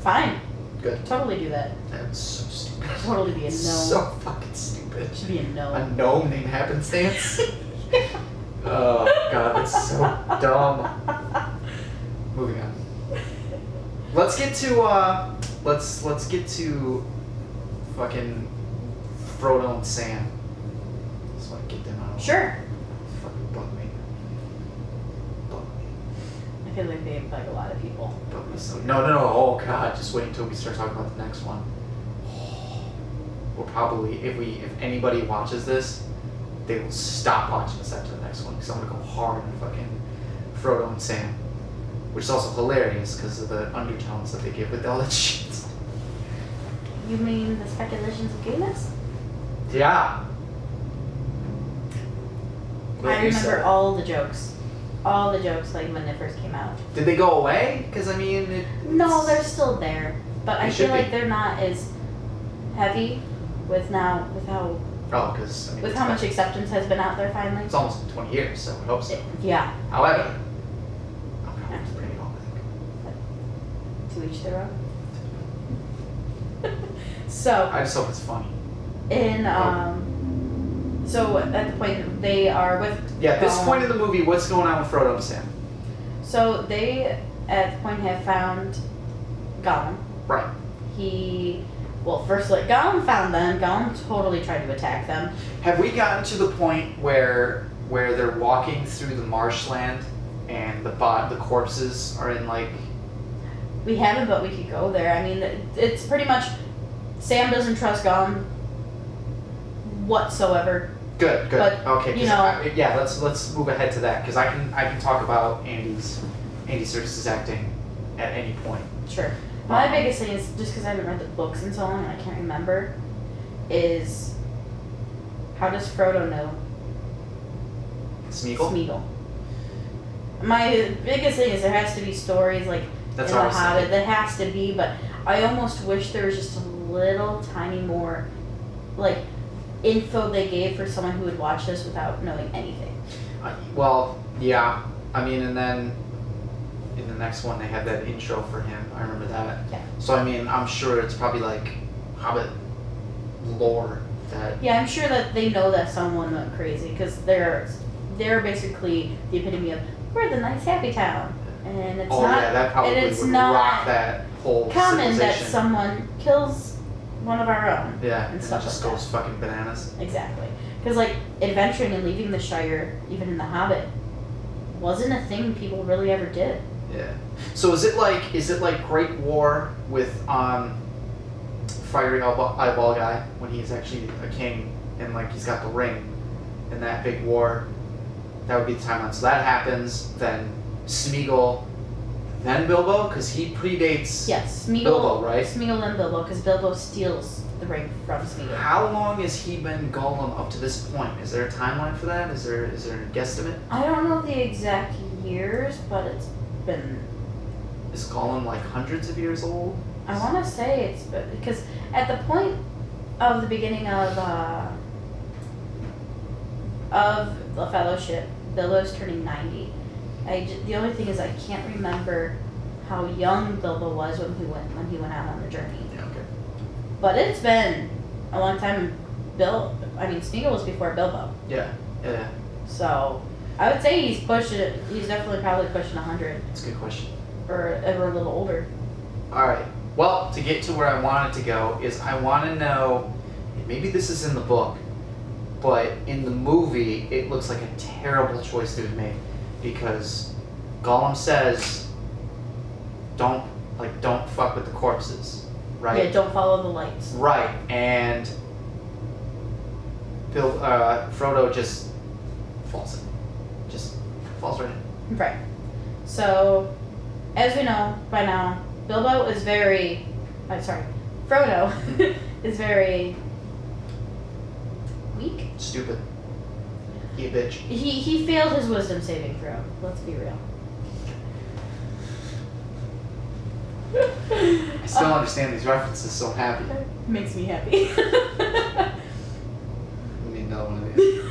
Fine. Good. Totally do that. That's so stupid. Totally be a gnome. So fucking stupid. Should be a gnome. A gnome named Happenstance? Oh god, that's so dumb. Moving on. Let's get to let's get to fucking Frodo and Sam. Just want to get them out. Sure. Fucking bug me. Bug me. I feel like they bug a lot of people. Bug me so. No. Oh god, just wait until we start talking about the next one. We'll probably, if anybody watches this, they will stop watching us after the next one because I'm gonna go hard on fucking Frodo and Sam, which is also hilarious because of the undertones that they give with all that shit. You mean the speculations of gayness? Yeah. I remember all the jokes. All the jokes, like, when it first came out. Did they go away? Because, I mean... No, they're still there. But I feel like be. they're not as heavy with how Oh, because, I mean... with it's how been- much acceptance has been out there finally. It's almost been 20 years, so I hope so. Yeah. However... I'm probably pretty old, I think. To each their own. So, I just hope it's funny. so at the point they are with... Yeah, at this Gollum. point in the movie, what's going on with Frodo and Sam? So they, at the point, have found Gollum. Right. First, Gollum found them. Gollum totally tried to attack them. Have we gotten to the point where they're walking through the marshland and the corpses are in like... We haven't, but we could go there. I mean, it's pretty much Sam doesn't trust Gollum whatsoever. Good. But, Okay. you know- Let's move ahead to that because I can talk about Andy Serkis's acting at any point. Sure. My biggest thing is, just because I haven't read the books in so long and I can't remember, is how does Frodo know Smeagol? Smeagol? My biggest thing is there has to be stories like That's in what I the was Hobbit. thinking. There has to be, but I almost wish there was just a little tiny more, like, info they gave for someone who would watch this without knowing anything. Well, yeah. I mean, and then in the next one they have that intro for him. I remember that. Yeah. So I mean, I'm sure it's probably like Hobbit lore that. Yeah, I'm sure that they know that someone went crazy because they're basically the epitome of we're the nice happy town, and it's Oh not. yeah, that probably and it's would not rock that whole common that civilization. someone kills one of our own. Yeah, and and it stuff just like goes fucking bananas. Exactly. Because, like, adventuring and leaving the Shire, even in The Hobbit, wasn't a thing people really ever did. Yeah. So is it like Great War with Fiery Eyeball guy when he's actually a king and like he's got the ring in that big war? That would be the timeline. So that happens, then Smeagol, then Bilbo, because he predates Yes, Smeagol. Bilbo, right? Smeagol and Bilbo, because Bilbo steals the ring from Smeagol. How long has he been Gollum up to this point? Is there a timeline for that? Is there a guesstimate? I don't know the exact years, but it's been. Is Gollum like hundreds of years old? I want to say it's because at the point of the beginning of the Fellowship, Bilbo's turning 90. The only thing is I can't remember how young Bilbo was when he went out on the journey. Yeah, okay. But it's been a long time. Smeagol was before Bilbo. Yeah. So I would say he's definitely probably pushing 100 That's a good question. or ever a little older. Alright. Well, to get to where I wanted to go is I want to know, maybe this is in the book, but in the movie it looks like a terrible choice to have made because Gollum says, don't fuck with the corpses, right? Yeah, don't follow the lights. Right, and Frodo just falls in. Just falls right in. Right. So, as we know by now, Frodo is very weak. Stupid. He a bitch. He failed his wisdom saving throw. Let's be real. I still don't understand these references, so I'm happy. Makes me happy. We need another one of these.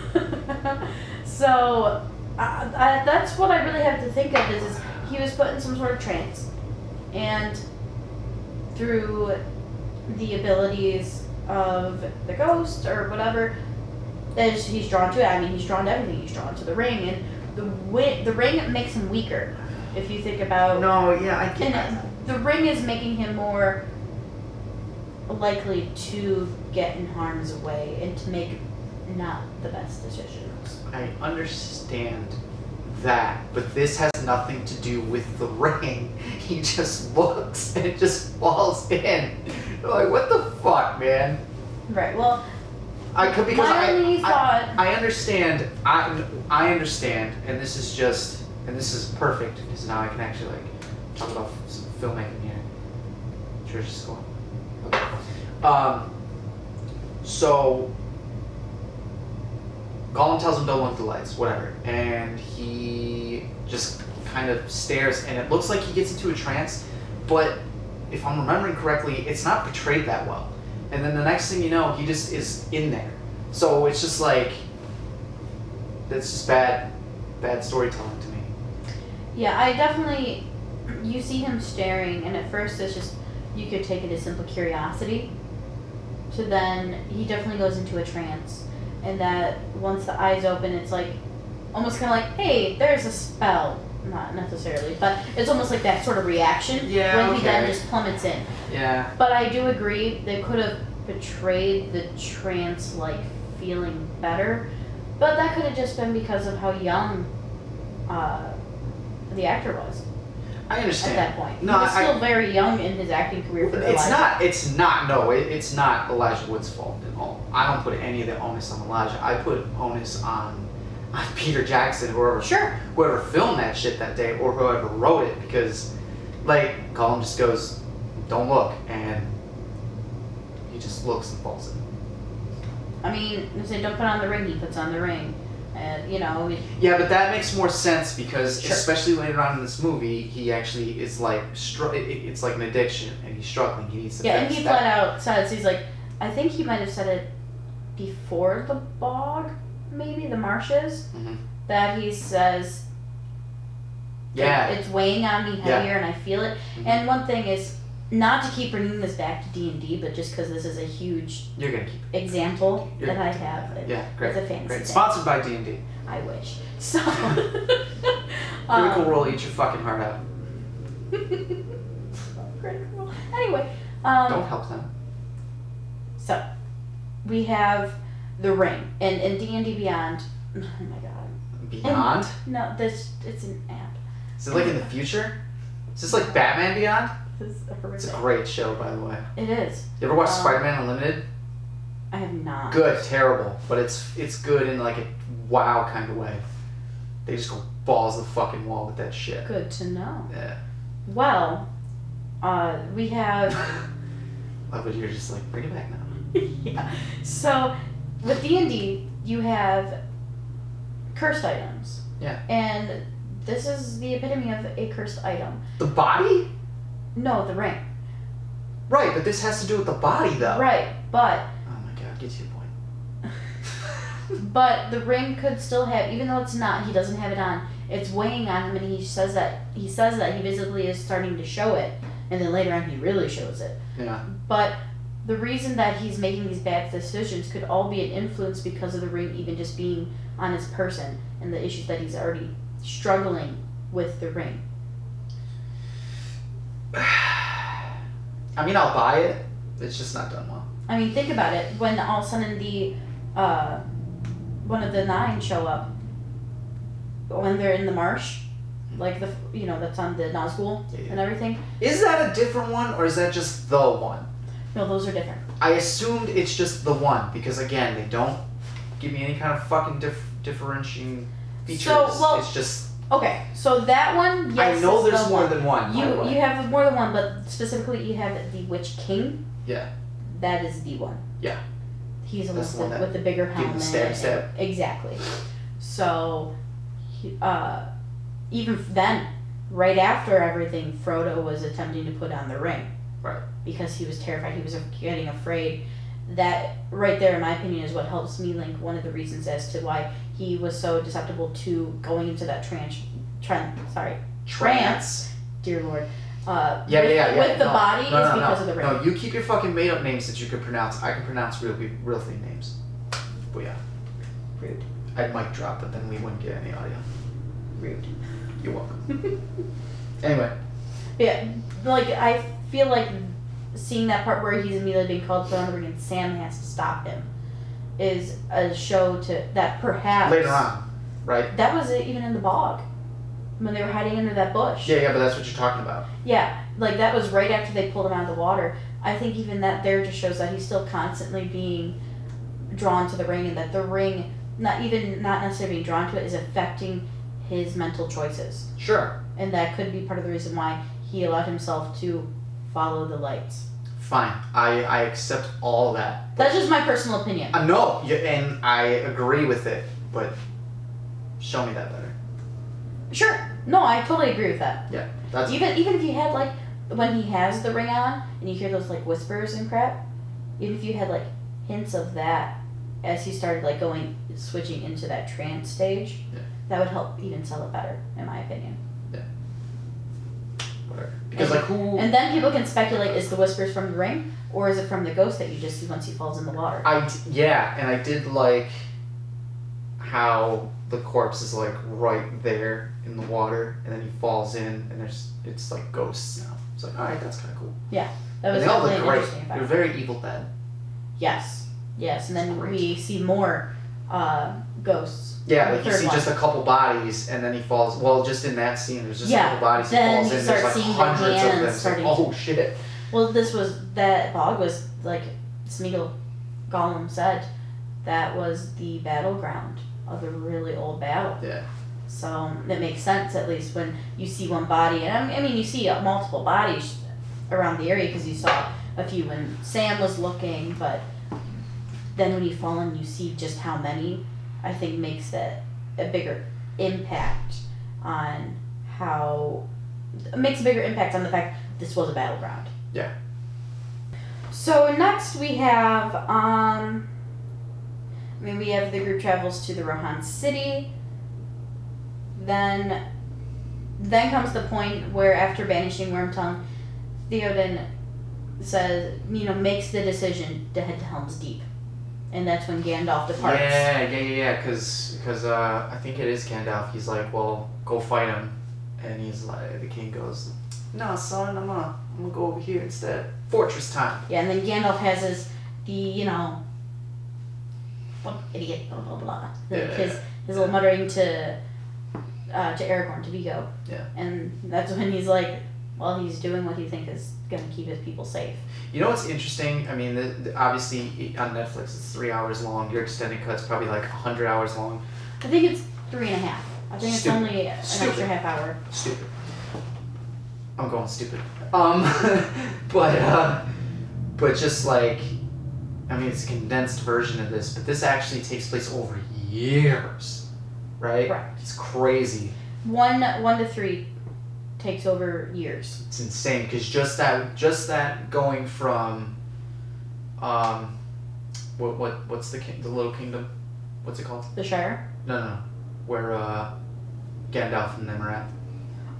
So, that's what I really have to think of is he was put in some sort of trance, and through the abilities of the ghost or whatever, as he's drawn to it. I mean, he's drawn to everything. He's drawn to the ring, and the ring makes him weaker. If you think about I and the ring is making him more likely to get in harm's way and to make not the best decisions. I understand that, but this has nothing to do with the ring. He just looks and it just falls in. You're like, what the fuck, man? Right. Well, I understand. I understand, and this is perfect because now I can actually talk about some filmmaking here. Church is going. Okay. So Gollum tells him don't look at the lights, whatever, and he just kind of stares, and it looks like he gets into a trance, but if I'm remembering correctly, it's not portrayed that well. And then the next thing you know, he just is in there. So it's just like, that's just bad storytelling to me. yeah, I definitely. You see him staring, and at first it's just you could take it as simple curiosity. To then he definitely goes into a trance, and that once the eyes open, it's like almost kind of like, hey, there's a spell. Not necessarily, but it's almost like that sort of reaction when he then just plummets in. Yeah. But I do agree they could have portrayed the trance-like feeling better, but that could have just been because of how young the actor was. I understand. At that point. No, he was still very young in his acting career for Elijah. It's not Elijah Wood's fault at all. I don't put any of the onus on Elijah. I put onus on Peter Jackson, whoever filmed that shit that day, or whoever wrote it, because Gollum just goes, don't look, and he just looks and falls in. I mean, they say don't put on the ring, he puts on the ring. And, yeah, but that makes more sense because, especially later on in this movie, he actually is it's like an addiction, and he's struggling. He needs to fix and he flat out says, he's like, I think he might have said it before the bog, maybe, the marshes, that he says, it's weighing on me heavier and I feel it. Mm-hmm. And one thing is, not to keep bringing this back to D&D, but just because this is a huge example that I have. Great. It's a fantasy thing. Sponsored by D&D. I wish. So. Critical Role, eat your fucking heart out. Critical. Anyway. Don't help them. So, we have the ring. And in D&D Beyond, oh my god. Beyond? It's an app. Is it in the future? Is this like Batman Beyond? It's a great show, by the way. It is. You ever watch Spider-Man Unlimited? I have not. Good, terrible, but it's good in a wow kind of way. They just go balls to the fucking wall with that shit. Good to know. Yeah. Well, we have. Love it. You're just bring it back now. Yeah. So with D&D, you have cursed items. Yeah. And this is the epitome of a cursed item. The body? No, the ring. Right, but this has to do with the body, though. Right, but... Oh my god, get to your point. But the ring could still have, even though he doesn't have it on, it's weighing on him, and he says that he visibly is starting to show it, and then later on he really shows it. Yeah. But the reason that he's making these bad decisions could all be an influence because of the ring even just being on his person, and the issues that he's already struggling with the ring. I mean, I'll buy it. It's just not done well. I mean, think about it. When all of a sudden the one of the 9 show up, when they're in the marsh, like that's on the Nazgul and everything. Is that a different one, or is that just the one? No, those are different. I assumed it's just the one because again, they don't give me any kind of fucking differentiating features. It's just okay. So that one, yes, I know there's the more one. than one. You have more than one, but specifically you have the Witch King. Yeah. That is the one. Yeah. He's the That's one with the bigger helmet. Stab. Exactly. So, even then, right after everything, Frodo was attempting to put on the ring. Right. Because he was terrified. He was getting afraid. That right there, in my opinion, is what helps me link one of the reasons as to why he was so susceptible to going into that trance. Dear Lord. With the body is because of the ring. No, you keep your fucking made up names that you could pronounce. I can pronounce real thing names. But yeah. Rude. I'd mic drop, but then we wouldn't get any audio. Rude. You're welcome. Anyway. Yeah, like I feel like seeing that part where he's immediately being called to the ring and Sam has to stop him is a show to that perhaps later on, right? That was it even in the bog when they were hiding under that bush. Yeah, but that's what you're talking about. Yeah, like that was right after they pulled him out of the water. I think even that there just shows that he's still constantly being drawn to the ring, and that the ring, not necessarily being drawn to it, is affecting his mental choices. Sure. And that could be part of the reason why he allowed himself to follow the lights. Fine, I accept all that. That's just my personal opinion. No, and I agree with it, but show me that better. Sure. No, I totally agree with that. Yeah, that's even if you had like when he has the ring on and you hear those like whispers and crap, even if you had like hints of that as he started like switching into that trance stage, that would help even sell it better, in my opinion. Yeah. Whatever. Because and then people can speculate, is the whispers from the ring or is it from the ghost that you just see once he falls in the water? And I did like how the corpse is like right there in the water, and then he falls in, and it's like ghosts now. It's like, all right, that's kind of cool. Yeah, that was they all definitely look great. interesting. They're very Evil Dead. Yes, and then we see more ghosts. Yeah, like you see just a couple bodies, and then he falls. Well, just in that scene, there's just a couple bodies. Then he falls in. start There's like seeing hundreds the of them. hands starting. Like, oh shit! Well, that bog was like Smeagol Gollum said, that was the battleground of a really old battle. Yeah. So that makes sense, at least when you see one body, and I mean you see multiple bodies around the area because you saw a few when Sam was looking, but then when you fall in, you see just how many. I think makes that a bigger impact on the fact this was a battleground. Yeah. So next we have we have the group travels to the Rohan city. Then comes the point where after banishing Wormtongue, Theoden makes the decision to head to Helm's Deep. And that's when Gandalf departs. Yeah, because I think it is Gandalf. He's like, well, go fight him. And he's like, the king goes, no, son, I'm gonna go over here instead. Fortress time. Yeah, and then Gandalf has what idiot, blah, blah, blah. His little muttering to Aragorn, to Vigo. Yeah. And that's when he's like, well, he's doing what he thinks is going to keep his people safe. You know what's interesting? I mean, obviously on Netflix it's 3 hours long. Your extended cut's probably like 100 hours long. I think it's 3.5. I think it's only an extra half hour. Stupid. I'm going stupid. But just like, I mean, it's a condensed version of this, but this actually takes place over years, right? Right. It's crazy. 1 to 3 takes over years. It's insane because just that going from, what's the little kingdom? What's it called? The Shire? No. Where Gandalf and them are at.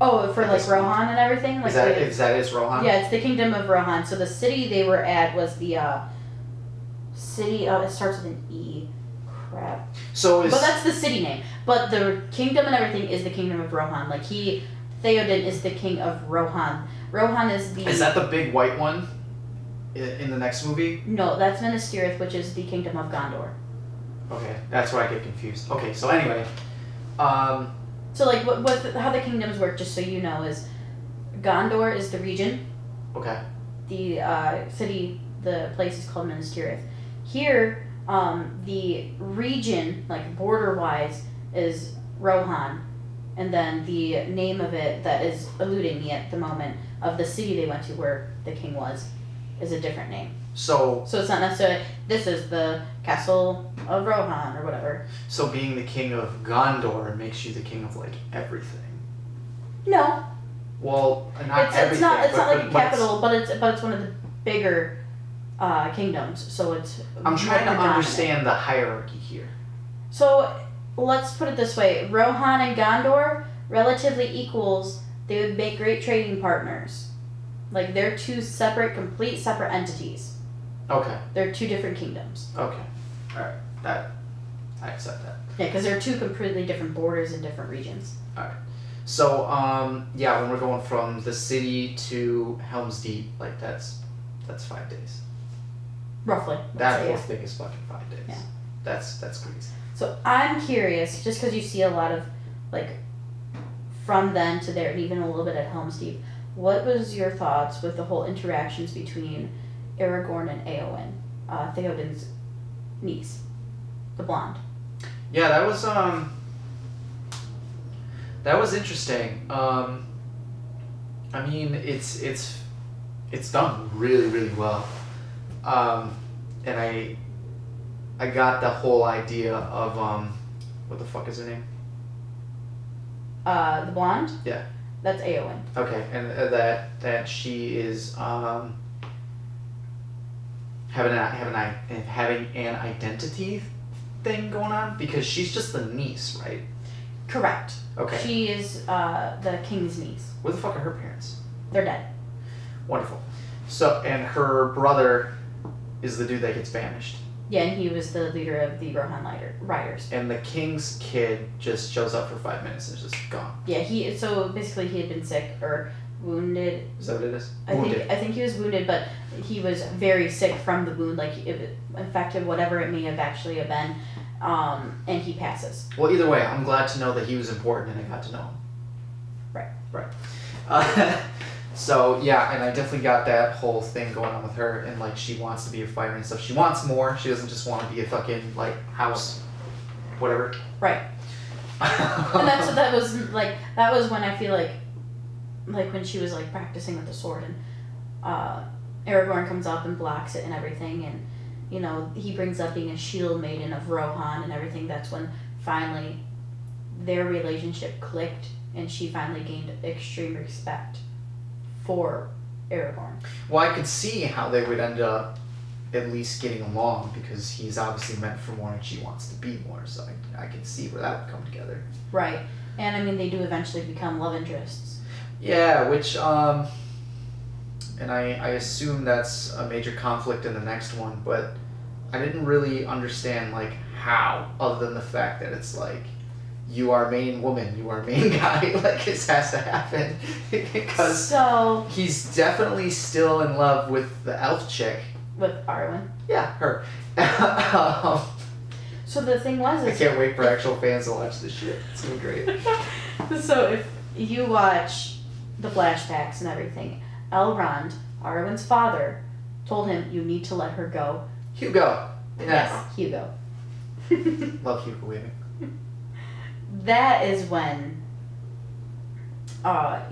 Oh, for like Rohan and everything? Like is that Rohan? Yeah, it's the kingdom of Rohan. So the city they were at was the city. It starts with an E. Crap. But that's the city name. But the kingdom and everything is the kingdom of Rohan. Like Theoden is the king of Rohan. Rohan is the. Is that the big white one in the next movie? No, that's Minas Tirith, which is the kingdom of Gondor. Okay, that's where I get confused. Okay, so anyway, So like how the kingdoms work, just so you know, is Gondor is the region. Okay. The city, the place is called Minas Tirith. Here, the region, like border-wise, is Rohan. And then the name of it that is eluding me at the moment of the city they went to where the king was is a different name. So it's not necessarily, this is the castle of Rohan or whatever. So being the king of Gondor makes you the king of like everything. No. Well, not it's everything. It's not like a capital, but it's one of the bigger kingdoms. So it's. I'm trying to understand the hierarchy here. So let's put it this way: Rohan and Gondor relatively equals. They would make great trading partners. Like they're two complete separate entities. Okay. They're two different kingdoms. Okay. All right. That I accept that. Yeah, because they're two completely different borders in different regions. All right. So yeah, when we're going from the city to Helm's Deep, like that's 5 days. Roughly. That whole thing is fucking 5 days. Yeah. That's crazy. So I'm curious, just because you see a lot of like from then to there, and even a little bit at Helm's Deep. What was your thoughts with the whole interactions between Aragorn and Éowyn, Theoden's niece, the blonde? Yeah, that was interesting. I mean, it's done really, really well, and I got the whole idea of what the fuck is her name? The blonde? Yeah. That's Éowyn. Okay, and that she is having an identity thing going on because she's just the niece, right? Correct. Okay. She is the king's niece. Where the fuck are her parents? They're dead. Wonderful. So, and her brother is the dude that gets banished. Yeah, and he was the leader of the Rohan Riders. And the king's kid just shows up for 5 minutes and is just gone. Yeah, so basically he had been sick or wounded. Is that what it is? I think he was wounded, but he was very sick from the wound, like it infected whatever it may have actually been, and he passes. Well, either way, I'm glad to know that he was important and I got to know him. Right. So yeah, and I definitely got that whole thing going on with her, and like she wants to be a fighter and stuff. She wants more. She doesn't just want to be a fucking like house, whatever. Right. And that was when I feel like when she was like practicing with the sword, and Aragorn comes up and blocks it and everything, and you know he brings up being a shield maiden of Rohan and everything. That's when finally their relationship clicked, and she finally gained extreme respect for Aragorn. Well, I could see how they would end up at least getting along because he's obviously meant for more and she wants to be more. So I could see where that would come together. Right. And I mean, they do eventually become love interests. Yeah, which, and I assume that's a major conflict in the next one, but I didn't really understand, like, how, other than the fact that it's like, you are main woman, you are main guy, like this has to happen because he's definitely still in love with the elf chick. With Arwen? Yeah, her. So the thing was I can't wait for actual fans to watch this shit. It's gonna be great. So if you watch the flashbacks and everything, Elrond, Arwen's father, told him you need to let her go. Hugo. Yes, Hugo. Love Hugo Weaving. That is when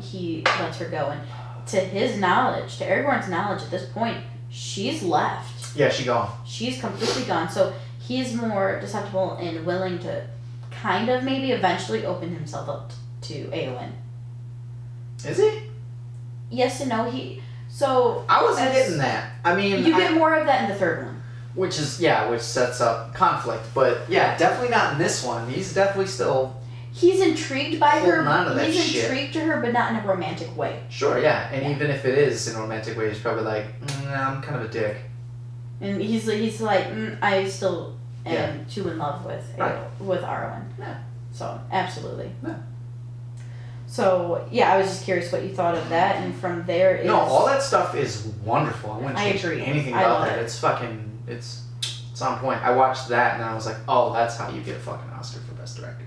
he lets her go, and to his knowledge, to Aragorn's knowledge at this point, she's left. Yeah, she's gone. She's completely gone, so he's more susceptible and willing to kind of maybe eventually open himself up to Éowyn. Is he? Yes and no. I wasn't getting that. I mean, you get more of that in the third one. Which sets up conflict. But yeah, definitely not in this one. He's definitely still. He's intrigued by her. He's intrigued to her, but not in a romantic way. Sure, yeah, and even if it is in a romantic way, he's probably like, I'm kind of a dick. And he's like, I still am too in love with Arwen. Yeah. So absolutely. Yeah. So yeah, I was just curious what you thought of that, and from there is all that stuff is wonderful. I wouldn't change agree. anything I about love that. it. It's fucking it's on point. I watched that and I was like, oh, that's how you get a fucking Oscar for Best Director.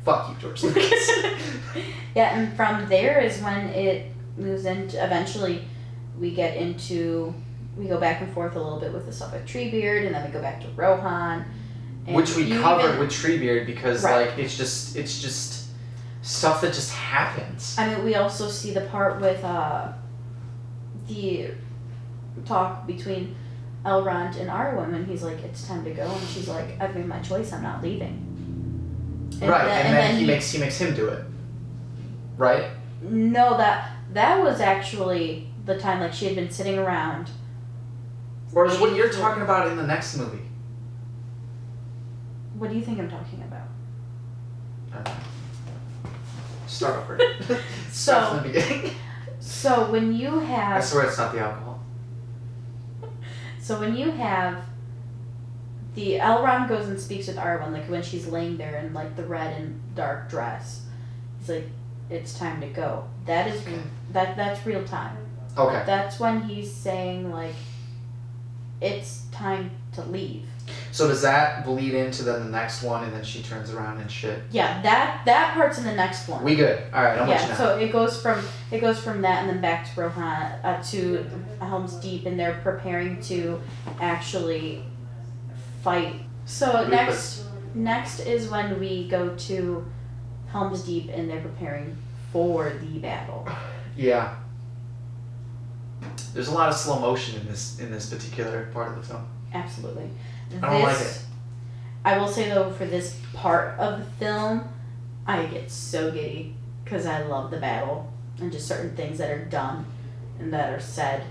Fuck you, George Lucas. Yeah, and from there is when it moves into, eventually we go back and forth a little bit with the stuff with Treebeard, and then we go back to Rohan. And Which we you covered even- with Treebeard because Right. like it's just stuff that just happens. I mean, we also see the part with the talk between Elrond and Arwen when he's like, it's time to go, and she's like, I've made my choice, I'm not leaving. Right, and then he makes him do it. Right? No, that was actually the time, like, she had been sitting around. Or is what you're talking about in the next movie? What do you think I'm talking about? I don't know. Start over. Start So, from the beginning. so when you I have, swear it's not the alcohol. so when you have the Elrond goes and speaks with Arwen, like when she's laying there in like the red and dark dress, he's like, it's time to go. That is that's real time. Okay. That's when he's saying like, it's time to leave. So does that bleed into then the next one, and then she turns around and shit? Yeah, that part's in the next one. We good. All right, I'm with you now. So it goes from that and then back to Rohan to Helm's Deep, and they're preparing to actually fight. So next is when we go to Helm's Deep, and they're preparing for the battle. Yeah. There's a lot of slow motion in this particular part of the film. Absolutely. I don't like it. I will say though, for this part of the film, I get so giddy because I love the battle and just certain things that are done and that are said.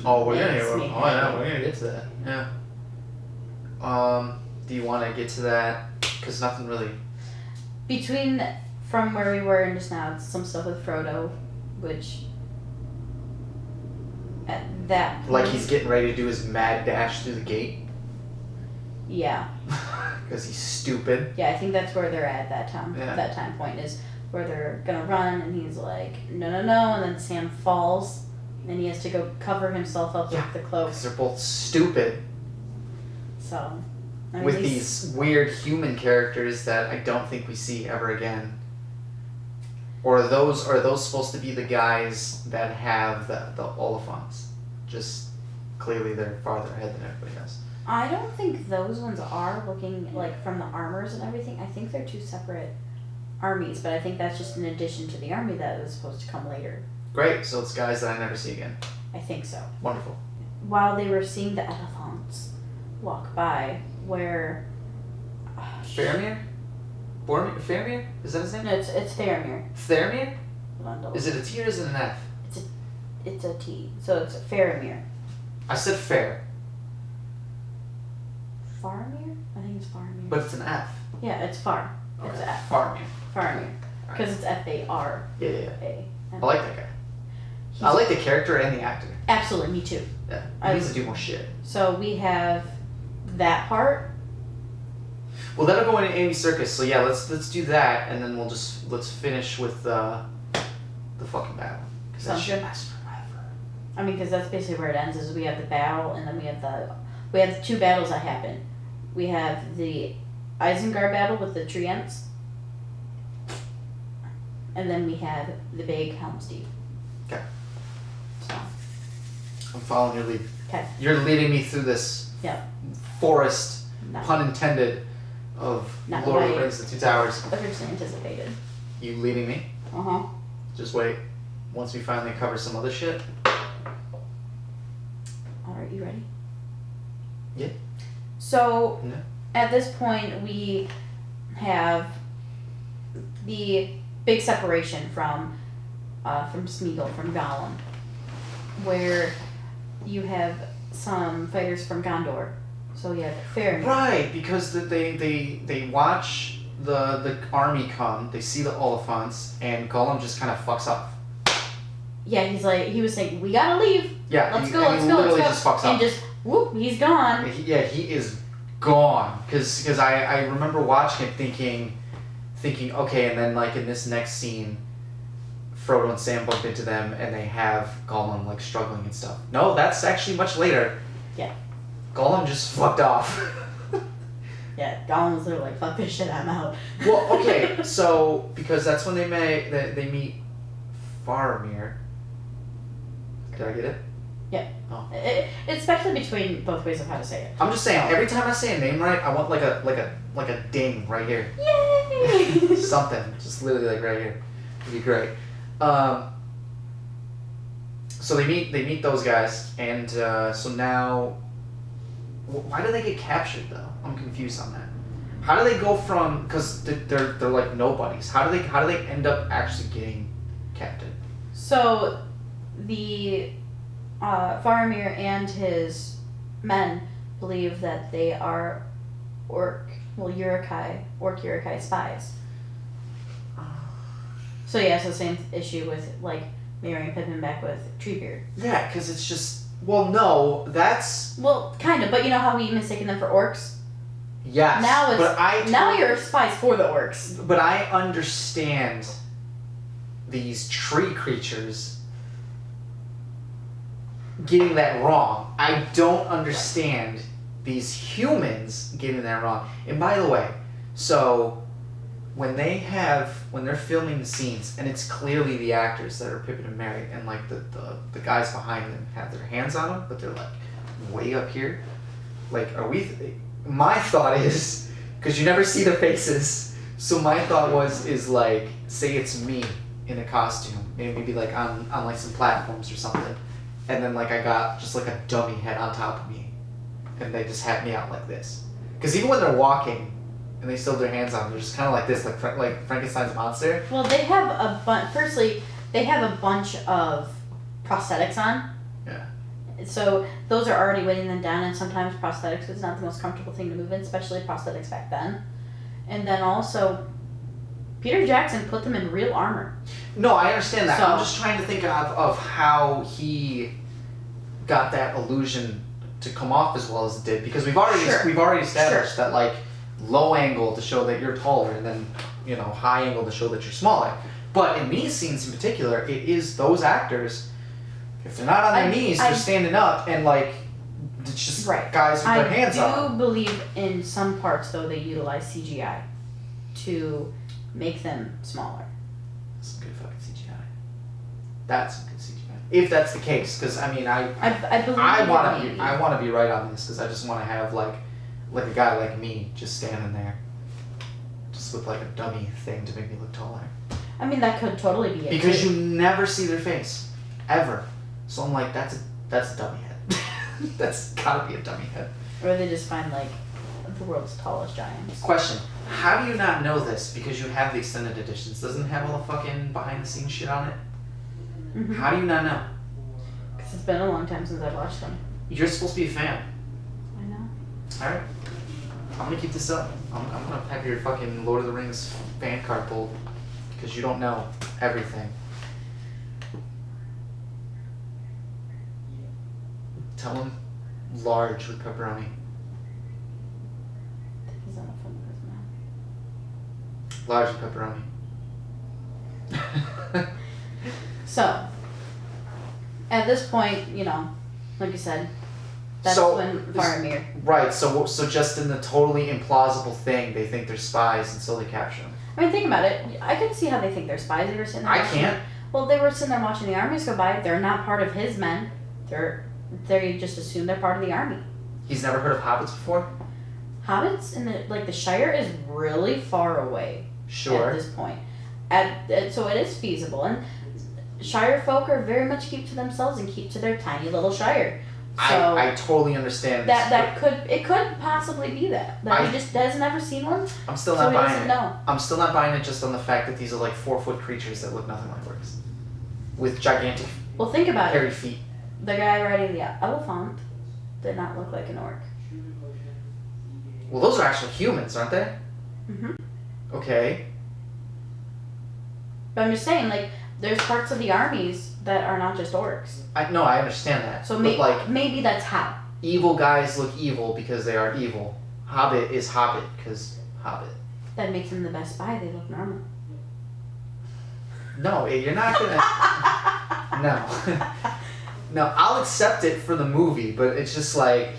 Oh, we're Makes gonna me get to that. Yeah. Do you want to get to that? Because nothing really. From where we were and just now, it's some stuff with Frodo, which at that point, Like he's getting ready to do his mad dash through the gate. Yeah. Because he's stupid. Yeah, I think that's where they're at that time. Yeah. That time point is where they're gonna run, and he's like, no, and then Sam falls, and he has to go cover himself up with the cloak. Because they're both stupid. So, I mean, With these weird human characters that I don't think we see ever again. Or are those supposed to be the guys that have the Oliphants? Just clearly they're farther ahead than everybody else. I don't think those ones are looking like from the armors and everything. I think they're two separate armies, but I think that's just in addition to the army that was supposed to come later. Great, so it's guys that I never see again. I think so. Wonderful. While they were seeing the elephants walk by, where Faramir? Faramir? Is that his name? no, it's Faramir. Faramir? Hold on, double Is it a T or is it an F? It's a T, so it's Faramir. I said fair, Faramir? I think it's Faramir. but it's an F. Yeah, it's Far. It's Okay. F. Faramir. Faramir. Because it's F-A-R-A. Yeah. I like that guy. I like the character and the actor. Absolutely, me too. Yeah. He needs to do more shit. So we have that part. Well, that'll go into Andy Serkis. So yeah, let's do that, and then let's finish with the fucking battle. Because that Sounds shit good. lasts forever. I mean, because that's basically where it ends. Is we have the battle, and then we have the two battles that happen. We have the Isengard battle with the tree ents, and then we have the big Helm's Deep. Okay. So, I'm following your lead. okay. You're leading me through this forest, Not pun intended, of Not Lord of the right. Rings, the Two Towers. originally anticipated. You leading me? Uh-huh. Just wait. Once we finally cover some other shit. Alright, you ready? Yeah. So, No. at this point, we have the big separation from Smeagol, from Gollum, where you have some fighters from Gondor. So you have Faramir. Right, because they watch the army come, they see the Oliphants, and Gollum just kind of fucks up. Yeah, he was saying, we gotta leave. Yeah, Let's he go. literally just fucks and up. just whoop, he's gone. He is gone. Because I remember watching it thinking, okay, and then like in this next scene, Frodo and Sam bump into them and they have Gollum like struggling and stuff. No, that's actually much later. Yeah. Gollum just fucked off. Yeah, Gollum's literally like, fuck this shit, I'm out. Well, okay, so because that's when they meet Faramir. Did I get it? Yeah. Oh. It's especially between both ways of how to say it. I'm just saying, every time I say a name right, I want like a ding right here. Yay! Something, just literally like right here. It'd be great. So they meet those guys, and so now, why do they get captured though? I'm confused on that. How do they go from, because they're like nobodies? How do they end up actually getting captured? So, the Faramir and his men believe that they are orc Uruk-hai spies. So yeah, it's the same issue with like marrying Pippin back with Treebeard. Yeah, because it's just, well, no, that's... Well, kind of, but you know how we mistaken them for orcs? Yes, Now you're spies for the orcs. But I understand these tree creatures getting that wrong. I don't understand these humans getting that wrong. And by the way, so when they're filming the scenes, and it's clearly the actors that are Pippin and Merry, and like the guys behind them have their hands on them, but they're like way up here. Like, are we? My thought is, because you never see their faces, so my thought is like, say it's me in a costume, maybe like on like some platforms or something, and then like I got just like a dummy head on top of me, and they just have me out like this. Because even when they're walking, and they still have their hands on, they're just kind of like this, like Frankenstein's monster. Well, they have a bunch. Firstly, they have a bunch of prosthetics on. Yeah. So those are already weighing them down, and sometimes prosthetics is not the most comfortable thing to move in, especially prosthetics back then. And then also, Peter Jackson put them in real armor. No, I understand that. So, I'm just trying to think of how he got that illusion to come off as well as it did, because we've already established that like low angle to show that you're taller, and then high angle to show that you're smaller. But in these scenes in particular, it is those actors. If they're not on their knees, they're standing up, and like it's just guys with their hands on. I do believe in some parts though they utilize CGI to make them smaller. That's some good fucking CGI. That's some good CGI. If that's the case, because I mean, I want to be right on this, because I just want to have like a guy like me just standing there, just with like a dummy thing to make me look taller. I mean, that could totally be it. Because you never see their face, ever. So I'm like, that's a dummy head. That's gotta be a dummy head. Or they just find like the world's tallest giants. Question: how do you not know this? Because you have the extended editions. Doesn't it have all the fucking behind the scenes shit on it? Mm-hmm. How do you not know? Because it's been a long time since I've watched them. You're supposed to be a fan. I know. Alright. I'm gonna keep this up. I'm gonna have your fucking Lord of the Rings fan card pulled. Because you don't know everything. Tell him large with pepperoni. He's on a phone with his mouth. Large with pepperoni. So, at this point, like you said, that's when Faramir. Right, so just in the totally implausible thing, they think they're spies and so they capture them. I mean, think about it. I can see how they think they're spies. They were sitting there. I can't. Well, they were sitting there watching the armies go by. They're not part of his men. They just assume they're part of the army. He's never heard of hobbits before? Hobbits in the Shire is really far away. Sure. At this point, so it is feasible, and Shire folk are very much keep to themselves and keep to their tiny little Shire. So I totally understand that could possibly be that he just has never seen one. I'm still not buying it. Know. I'm still not buying it just on the fact that these are like 4-foot creatures that look nothing like orcs, with gigantic. Well, think about hairy feet. The guy riding the elephant did not look like an orc. Well, those are actual humans, aren't they? Mhm. Okay. But I'm just saying, like, there's parts of the armies that are not just orcs. I understand that. So maybe that's how. Evil guys look evil because they are evil. Hobbit is hobbit because hobbit. That makes them the best spy. They look normal. No, you're not gonna. No. No, I'll accept it for the movie, but it's just like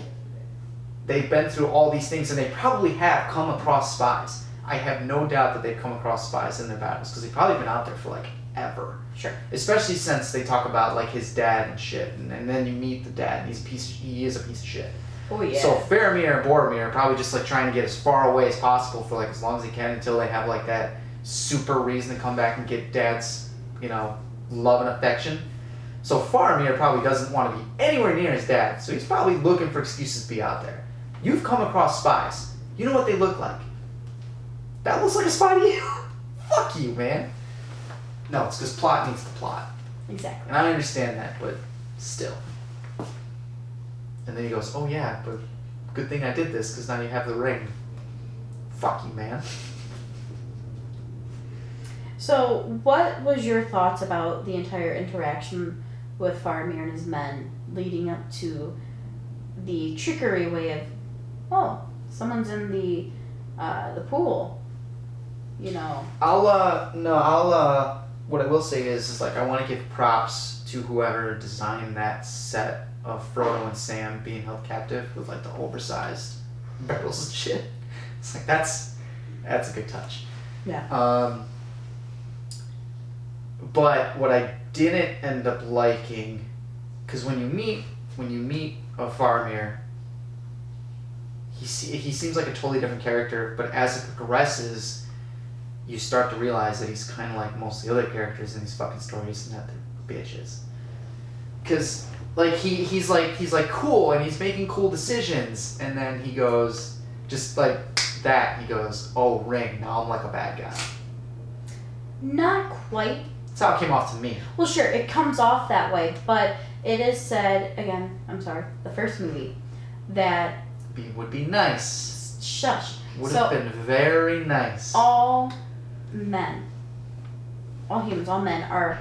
they've been through all these things, and they probably have come across spies. I have no doubt that they've come across spies in their battles, because they've probably been out there for, like, ever. Sure. Especially since they talk about, like, his dad and shit, and then you meet the dad, and he is a piece of shit. Oh, yeah. So Faramir and Boromir are probably just, like, trying to get as far away as possible for, like, as long as they can until they have, like, that super reason to come back and get dad's, you know, love and affection. So Faramir probably doesn't want to be anywhere near his dad, so he's probably looking for excuses to be out there. You've come across spies. You know what they look like. That looks like a spy to you? Fuck you, man. No, it's because plot needs to plot. Exactly. And I understand that, but still. And then he goes, oh yeah, but good thing I did this, because now you have the ring. Fuck you, man. So, what was your thoughts about the entire interaction with Faramir and his men leading up to the trickery way of, oh, someone's in the pool, you know? What I will say is like, I want to give props to whoever designed that set of Frodo and Sam being held captive with like the oversized barrels and shit. It's like, that's a good touch. Yeah. But what I didn't end up liking, because when you meet a Faramir, he seems like a totally different character, but as it progresses, you start to realize that he's kind of like most of the other characters in these fucking stories, and that they're bitches. Because like he's like cool, and he's making cool decisions, and then he goes just like that. He goes, oh, ring. Now I'm like a bad guy. Not quite. That's how it came off to me. Well, sure, it comes off that way, but it is said, again, I'm sorry, the first movie, that... Would be nice. Shush. Would have been very nice. All men, all humans, all men are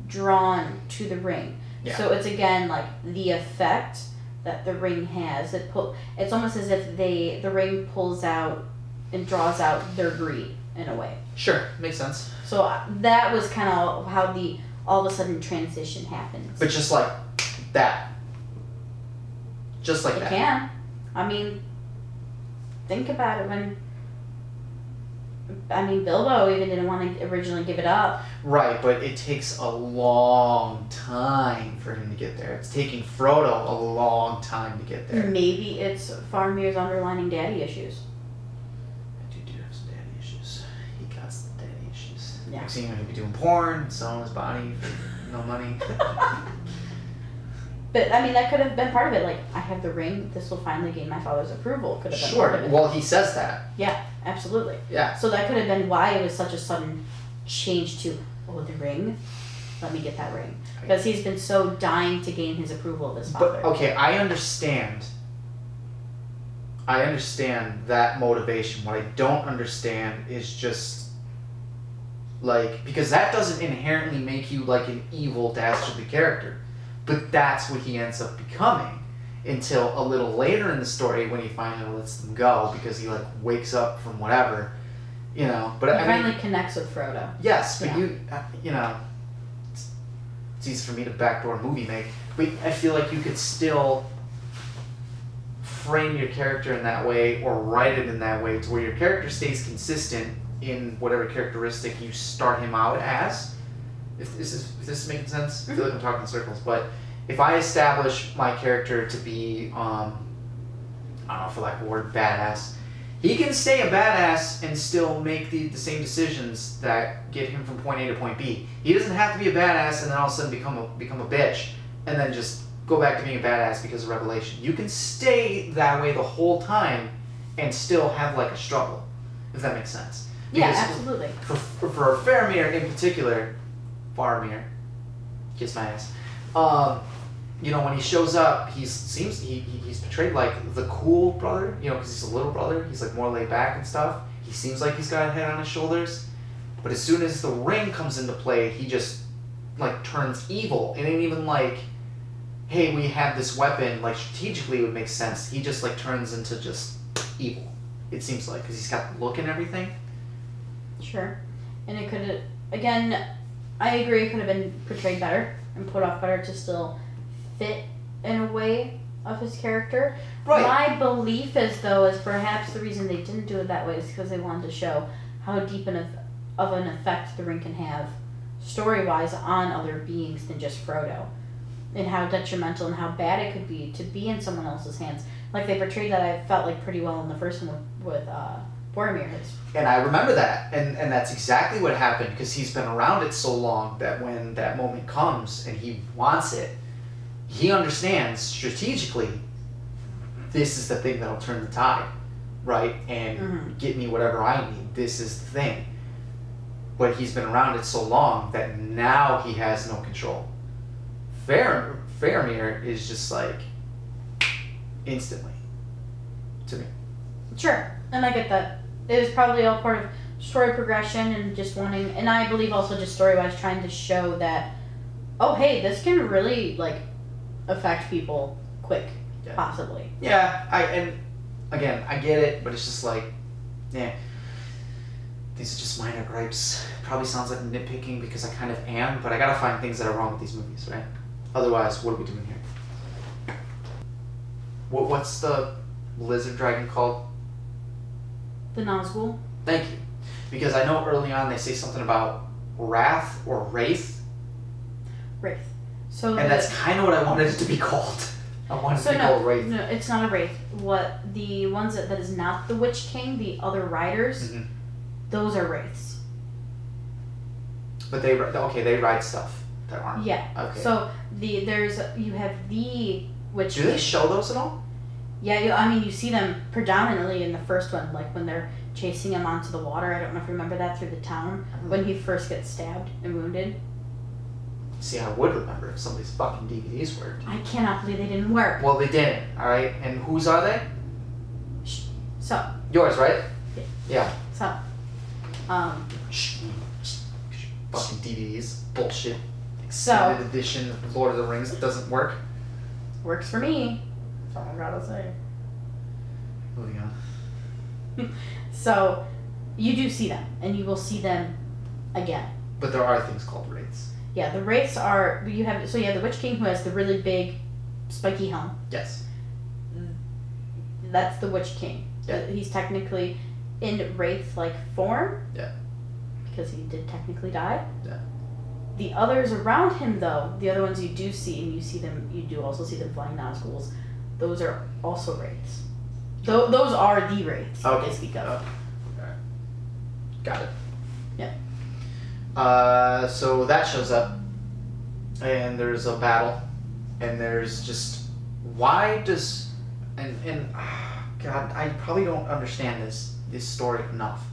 drawn to the ring. Yeah. So it's, again, like, the effect that the ring has. It's almost as if the ring pulls out and draws out their greed, in a way. Sure, makes sense. So that was kind of how the all of a sudden transition happens. But just like that. Just like that. It can. I mean, think about it Bilbo even didn't want to originally give it up. Right, but it takes a long time for him to get there. It's taking Frodo a long time to get there. Maybe it's Faramir's underlining daddy issues. I do have some daddy issues. He got some daddy issues. Yeah. I've seen him be doing porn, selling his body for no money. But, I mean, that could have been part of it. Like, I have the ring. This will finally gain my father's approval. Could have been part of Sure. it. Well, he says that. Yeah, absolutely. Yeah. So that could have been why it was such a sudden change to, oh, the ring? Let me get that ring. Because he's been so dying to gain his approval of his father. But, okay, I understand that motivation. What I don't understand is just, like, because that doesn't inherently make you, like, an evil, dastardly character. But that's what he ends up becoming until a little later in the story when he finally lets them go because he, like, wakes up from whatever, you know. But he I finally mean, connects with Frodo. yes, but Yeah. you know, it's easy for me to backdoor movie make, but I feel like you could still frame your character in that way or write it in that way to where your character stays consistent in whatever characteristic you start him out as. If this is making sense, I feel like I'm talking in circles, but if I establish my character to be, I don't know, for lack of a word, badass, he can stay a badass and still make the same decisions that get him from point A to point B. He doesn't have to be a badass and then all of a sudden become a bitch and then just go back to being a badass because of revelation. You can stay that way the whole time and still have like a struggle, if that makes sense. Yeah, Because absolutely. For Faramir in particular, Faramir, kiss my ass. You know, when he shows up, he's portrayed like the cool brother. You know, because he's a little brother. He's like more laid back and stuff. He seems like he's got a head on his shoulders. But as soon as the ring comes into play, he just like turns evil. It ain't even like, hey, we have this weapon. Like strategically, it would make sense. He just like turns into just evil. It seems like because he's got the look and everything. Sure. And it could have, again, I agree it could have been portrayed better and put off better to still fit in a way of his character. Right. My belief is perhaps the reason they didn't do it that way is because they wanted to show how deep of an effect the ring can have story-wise on other beings than just Frodo, and how detrimental and how bad it could be to be in someone else's hands. Like they portrayed that, I felt like pretty well in the first one with Boromir. And I remember that, and that's exactly what happened, because he's been around it so long that when that moment comes and he wants it, he understands strategically, this is the thing that'll turn the tide, right? And get me whatever I need. This is the thing. But he's been around it so long that now he has no control. Faramir is just like instantly to me. Sure, and I get that. It was probably all part of story progression and just wanting, and I believe also just story-wise trying to show that, oh hey, this can really like affect people quick, possibly. Yeah, and again, I get it, but it's just like, yeah, these are just minor gripes. Probably sounds like nitpicking because I kind of am, but I gotta find things that are wrong with these movies, right? Otherwise, what are we doing here? What's the lizard dragon called? The Nazgul. Thank you. Because I know early on they say something about Wrath or Wraith. Wraith. So and that's kind of what I wanted it to be called. I wanted it to be called Wraith. No, it's not a Wraith. What the ones that is not the Witch King, the other riders, those are Wraiths. But they ride stuff that aren't. Yeah. Okay. So you have the Witch Do King. they show those at all? Yeah, you see them predominantly in the first one, like when they're chasing him onto the water. I don't know if you remember that through the town when he first gets stabbed and wounded. See, I would remember if somebody's fucking DVDs worked. I cannot believe they didn't work. Well, they didn't. All right, and whose are they? So. Yours, right? Yeah. So. Fucking DVDs, bullshit. So. Extended edition of Lord of the Rings doesn't work. Works for me. That's all I gotta say. Moving on. So, you do see them, and you will see them again. But there are things called wraiths. Yeah, the wraiths are you have the Witch King who has the really big, spiky helm. Yes. That's the Witch King. Yeah. He's technically in wraith-like form. Yeah. Because he did technically die. Yeah. The others around him, though, the other ones you do see, and you do also see them flying Nazguls. Those are also wraiths. Those are the wraiths they speak of. Alright. Got it. Yeah. So that shows up, and there's a battle, and there's just God, I probably don't understand this story enough,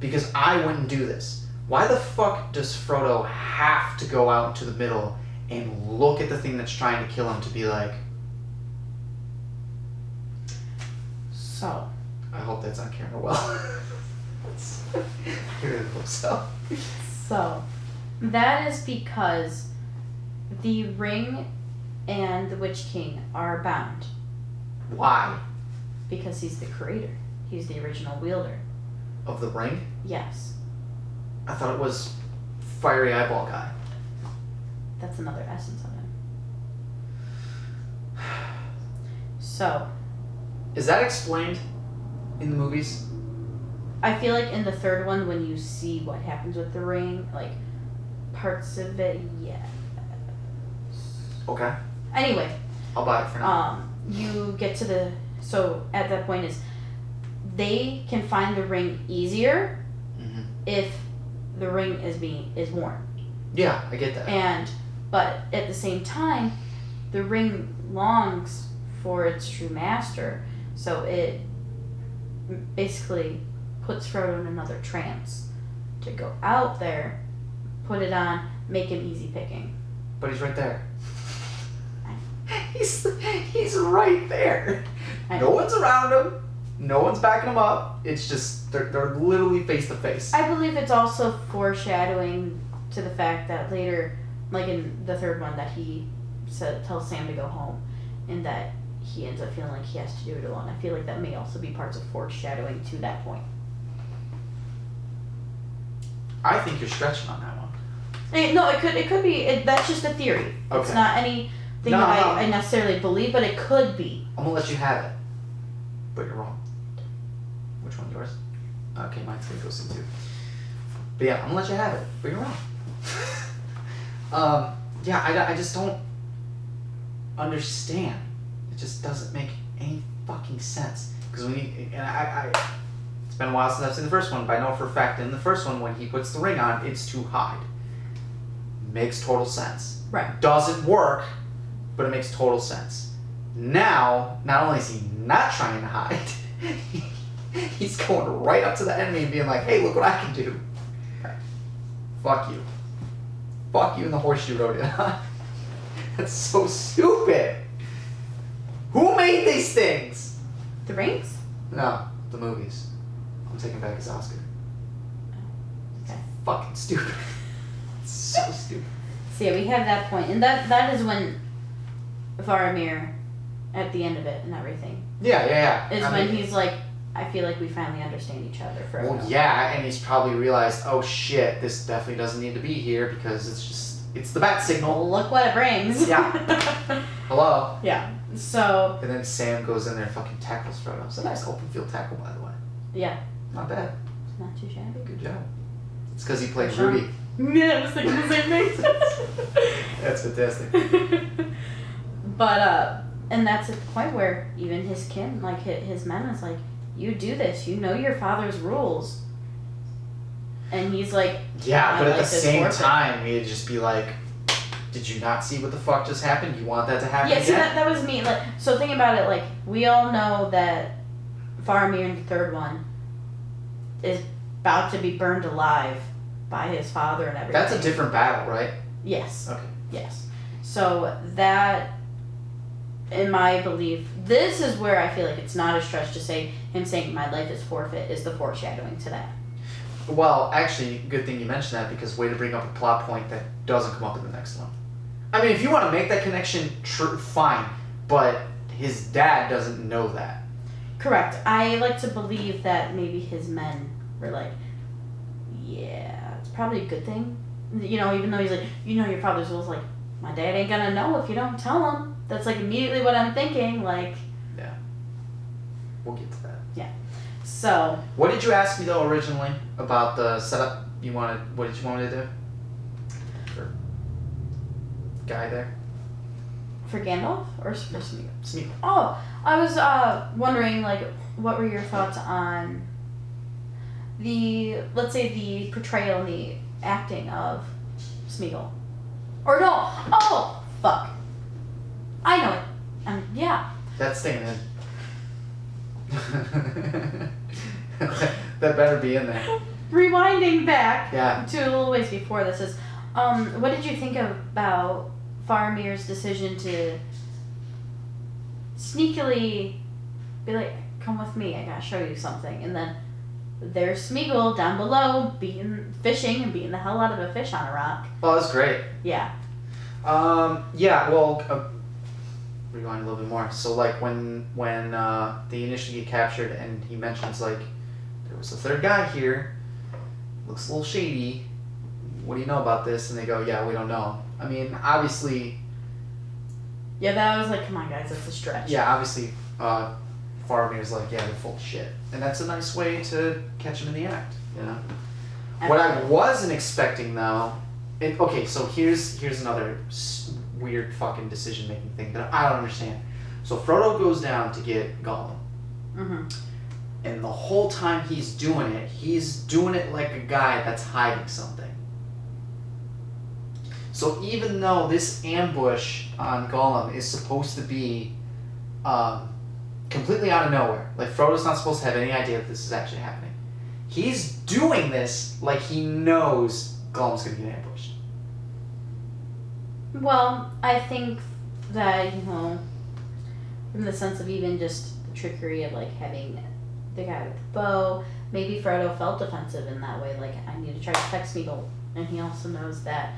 because I wouldn't do this. Why the fuck does Frodo have to go out into the middle and look at the thing that's trying to kill him to be like? So. I hope that's on camera well. I really hope so. So, that is because the ring and the Witch King are bound. Why? Because he's the creator. He's the original wielder. Of the ring? Yes. I thought it was Fiery Eyeball Guy. That's another essence of him. So. Is that explained in the movies? I feel like in the third one, when you see what happens with the ring, like, parts of it, yes. Okay. Anyway. I'll buy it for now. You get to so at that point is, they can find the ring easier if the ring is worn. Yeah, I get that. But at the same time, the ring longs for its true master, so it basically puts Frodo in another trance to go out there, put it on, make him easy picking. But he's right there. He's right there. No one's around him. No one's backing him up. It's just they're literally face to face. I believe it's also foreshadowing to the fact that later, like in the third one, that he tells Sam to go home, and that he ends up feeling like he has to do it alone. I feel like that may also be parts of foreshadowing to that point. I think you're stretching on that one. No, it could be. That's just a theory. Okay. It's not anything thing that I necessarily believe, but it could be. I'm gonna let you have it, but you're wrong. Which one? Yours? Okay, mine's gonna go see too. But yeah, I'm gonna let you have it, but you're wrong. Yeah, I just don't understand. It just doesn't make any fucking sense. Because it's been a while since I've seen the first one, but I know for a fact in the first one when he puts the ring on, it's to hide. Makes total sense. Right. Doesn't work, but it makes total sense. Now, not only is he not trying to hide, he's going right up to the enemy and being like, hey, look what I can do. Right. Fuck you. Fuck you and the horse you rode it on. That's so stupid. Who made these things? The rings? No, the movies. I'm taking back his Oscar. Okay. Fucking stupid. It's so stupid. So yeah, we have that point, and that is when Faramir, at the end of it and everything, Yeah. is when he's like, I feel like we finally understand each other for a Well, while. yeah, and he's probably realized, oh shit, this definitely doesn't need to be here because it's the bat signal. Well, look what it brings. Yeah. Hello. Yeah. So. And then Sam goes in there and fucking tackles Frodo. It's a nice open field tackle, by the way. Yeah. Not bad. Not too shabby. Good job. It's because he played Sure. Rudy. Yeah, I was thinking the same thing. That's fantastic. But and that's at the point where even his kin, like his men, is like, you do this. You know your father's rules. And he's like, Yeah, I but at like the this same forfeit. time, he'd just be like, did you not see what the fuck just happened? You want that to happen yeah, see again? that was me. Like, so think about it. Like, we all know that Faramir in the third one is about to be burned alive by his father and everything. That's a different battle, right? Yes. Okay. Yes. So that, in my belief, this is where I feel like it's not a stretch to say him saying my life is forfeit is the foreshadowing to that. Well, actually, good thing you mentioned that because way to bring up a plot point that doesn't come up in the next one. I mean, if you want to make that connection, fine, but his dad doesn't know that. Correct. I like to believe that maybe his men were like, yeah, it's probably a good thing. You know, even though he's like, you know your father's rules, like, my dad ain't gonna know if you don't tell him. That's like immediately what I'm thinking, like. Yeah. We'll get to that. Yeah. So. What did you ask me though originally about the setup you wanted? What did you want me to do? For guy there. For Gandalf or for Smeagol? Smeagol. Oh, I was wondering, like, what were your thoughts on the, let's say, the portrayal and the acting of Smeagol? Or no, oh, fuck. I know it. Yeah. That's staying in. That better be in there. Rewinding back Yeah. to a little ways before this is, what did you think about Faramir's decision to sneakily be like, come with me, I gotta show you something, and then there's Smeagol down below fishing and beating the hell out of a fish on a rock. Oh, that's great. Yeah. Yeah, well, rewind a little bit more. So, like, when they initially get captured and he mentions, like, there was a third guy here, looks a little shady, what do you know about this? And they go, yeah, we don't know. I mean, obviously... Yeah, that was like, come on, guys, that's a stretch. Yeah, obviously, Faramir's like, yeah, they're full of shit. And that's a nice way to catch him in the act, you know? What I wasn't expecting, though... okay, so here's another weird fucking decision-making thing that I don't understand. So Frodo goes down to get Gollum. Mm-hmm. And the whole time he's doing it like a guy that's hiding something. So even though this ambush on Gollum is supposed to be completely out of nowhere, like Frodo's not supposed to have any idea that this is actually happening, he's doing this like he knows Gollum's going to get ambushed. Well, I think that, you know, in the sense of even just the trickery of, like, having the guy with the bow, maybe Frodo felt defensive in that way, like, I need to try to protect Smeagol, and he also knows that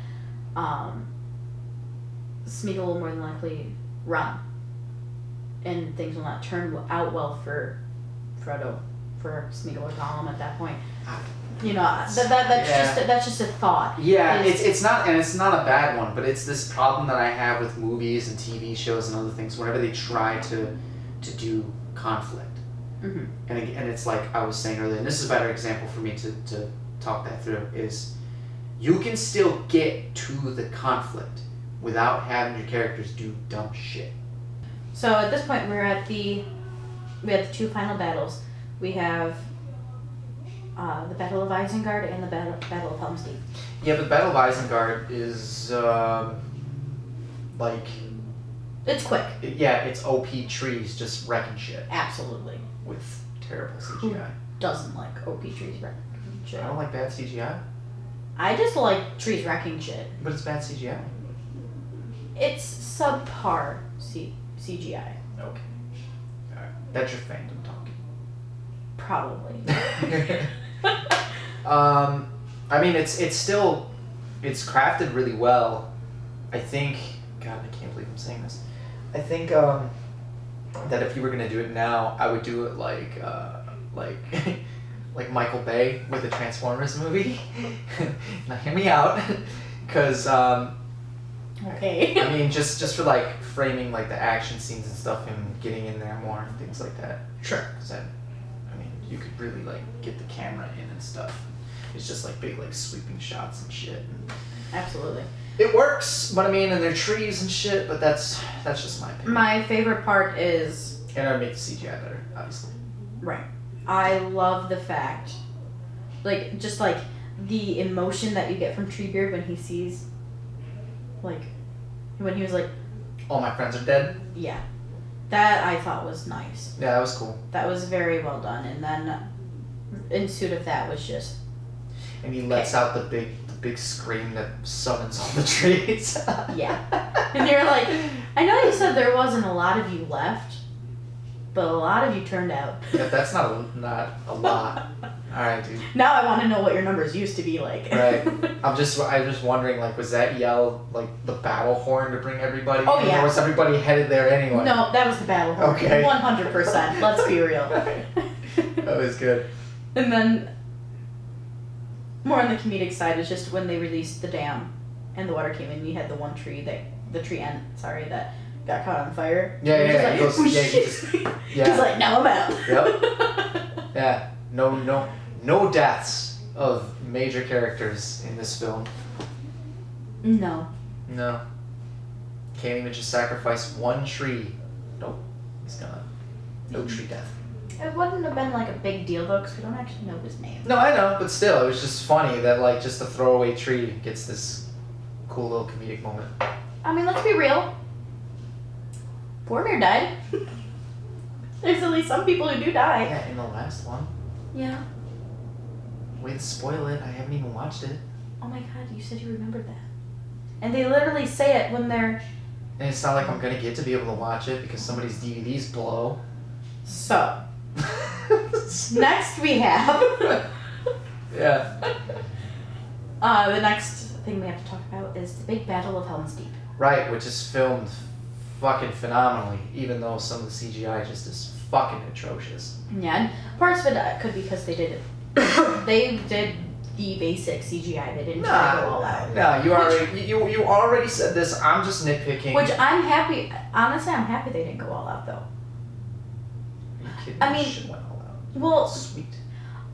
Smeagol will more than likely run, and things will not turn out well for Frodo, for Smeagol or Gollum at that point. You know, that's just a thought. Yeah, it's not a bad one, but it's this problem that I have with movies and TV shows and other things. Whenever they try to do conflict, Mm-hmm. and it's like I was saying earlier, and this is a better example for me to talk that through, is you can still get to the conflict without having your characters do dumb shit. So at this point, we have the two final battles. We have the Battle of Isengard and the Battle of Helm's Deep. Yeah, but the Battle of Isengard is like... It's quick. It's OP trees just wrecking shit. Absolutely. With terrible CGI. Who doesn't like OP trees wrecking shit? I don't like bad CGI. I just like trees wrecking shit. But it's bad CGI. It's subpar CGI. Okay. Alright. That's your fandom talking. Probably. I mean, it's still, it's crafted really well. I think, God, I can't believe I'm saying this. I think that if you were gonna do it now, I would do it like like Michael Bay with the Transformers movie. Now hear me out, because okay. I mean, just for like framing like the action scenes and stuff and getting in there more and things like that. Sure. Because I mean, you could really like get the camera in and stuff. It's just like big like sweeping shots and shit. And Absolutely. it works, but I mean, and they're trees and shit. But that's just my opinion. My favorite part is... And I make the CGI better, obviously. Right. I love the fact, like, just like the emotion that you get from Treebeard when he sees, like, when he was like, All my friends are dead. yeah, that I thought was nice. Yeah, that was cool. That was very well done. And then in suit of that was just... And he lets out the big scream that summons all the trees. Yeah. And you're like, I know you said there wasn't a lot of you left, but a lot of you turned out. Yeah, that's not a lot. Alright, dude. Now I want to know what your numbers used to be like. Right. I'm just wondering, like, was that yell like the battle horn to bring everybody Oh, in? yeah. Or was everybody headed there anyway? No, that was the battle horn. Okay. 100%. Let's be real. That was good. And then, more on the comedic side is just when they released the dam and the water came in, you had the one tree that that got caught on fire. Yeah, He yeah, was yeah. like, Yeah. He's like, now I'm out. Yep. Yeah. No deaths of major characters in this film. No. No. Can't even just sacrifice one tree. Nope. He's gone. No tree death. It wouldn't have been like a big deal though, because we don't actually know his name. No, I know, but still, it was just funny that like just a throwaway tree gets this cool little comedic moment. I mean, let's be real. Boromir died. There's at least some people who do die. Yeah, in the last one. Yeah. Way to spoil it. I haven't even watched it. Oh my god, you said you remembered that. And they literally say it when they're... And it's not like I'm gonna get to be able to watch it because somebody's DVDs blow. So, next we have... Yeah. The next thing we have to talk about is the big Battle of Helm's Deep. Right, which is filmed fucking phenomenally, even though some of the CGI just is fucking atrocious. Yeah, and parts of it could be because they did it. They did the basic CGI. They didn't try to go all out. No, you already said this. I'm just nitpicking. Which I'm happy. Honestly, I'm happy they didn't go all out though. Are you kidding? I mean, Shit went all out. Well, Sweet.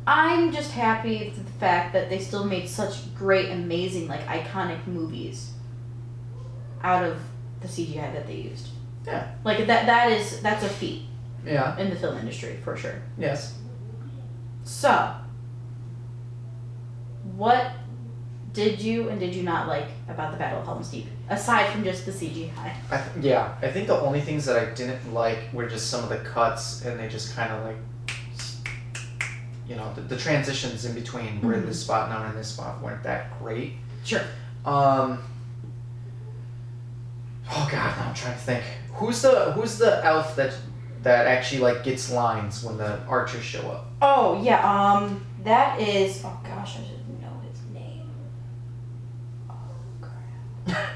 I'm just happy with the fact that they still made such great, amazing, like iconic movies out of the CGI that they used. Yeah. Like that's a feat Yeah. in the film industry for sure. Yes. So, what did you and did you not like about the Battle of Helm's Deep, aside from just the CGI? I think the only things that I didn't like were just some of the cuts, and they just kind of like, the transitions in between we're in this spot now and in this spot weren't that great. Sure. Oh god, now I'm trying to think. Who's the elf that actually like gets lines when the archers show up? Oh yeah, that is. Oh gosh, I should know his name. Oh crap.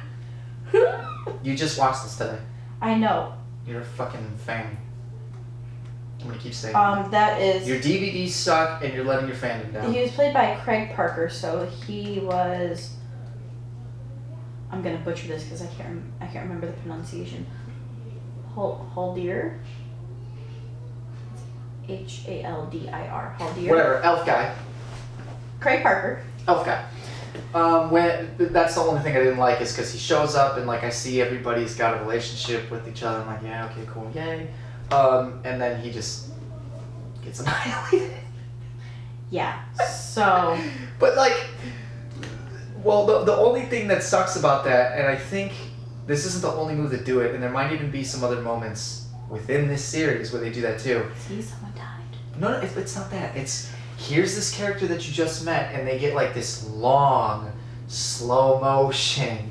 You just watched this today. I know. You're a fucking fan. I'm gonna keep saying That is. your DVDs suck and you're letting your fandom down. He was played by Craig Parker, so he was. I'm gonna butcher this because I can't remember the pronunciation. Haldir. Haldir. Haldir. Whatever, elf guy. Craig Parker. Elf guy. That's the only thing I didn't like is because he shows up and like I see everybody's got a relationship with each other. I'm like, yeah, okay, cool, yay. And then he just gets annihilated. Yeah. So. But like, well, the only thing that sucks about that, and I think this isn't the only move that do it, and there might even be some other moments within this series where they do that too. See, someone died. No, it's not that. It's here's this character that you just met, and they get like this long, slow motion,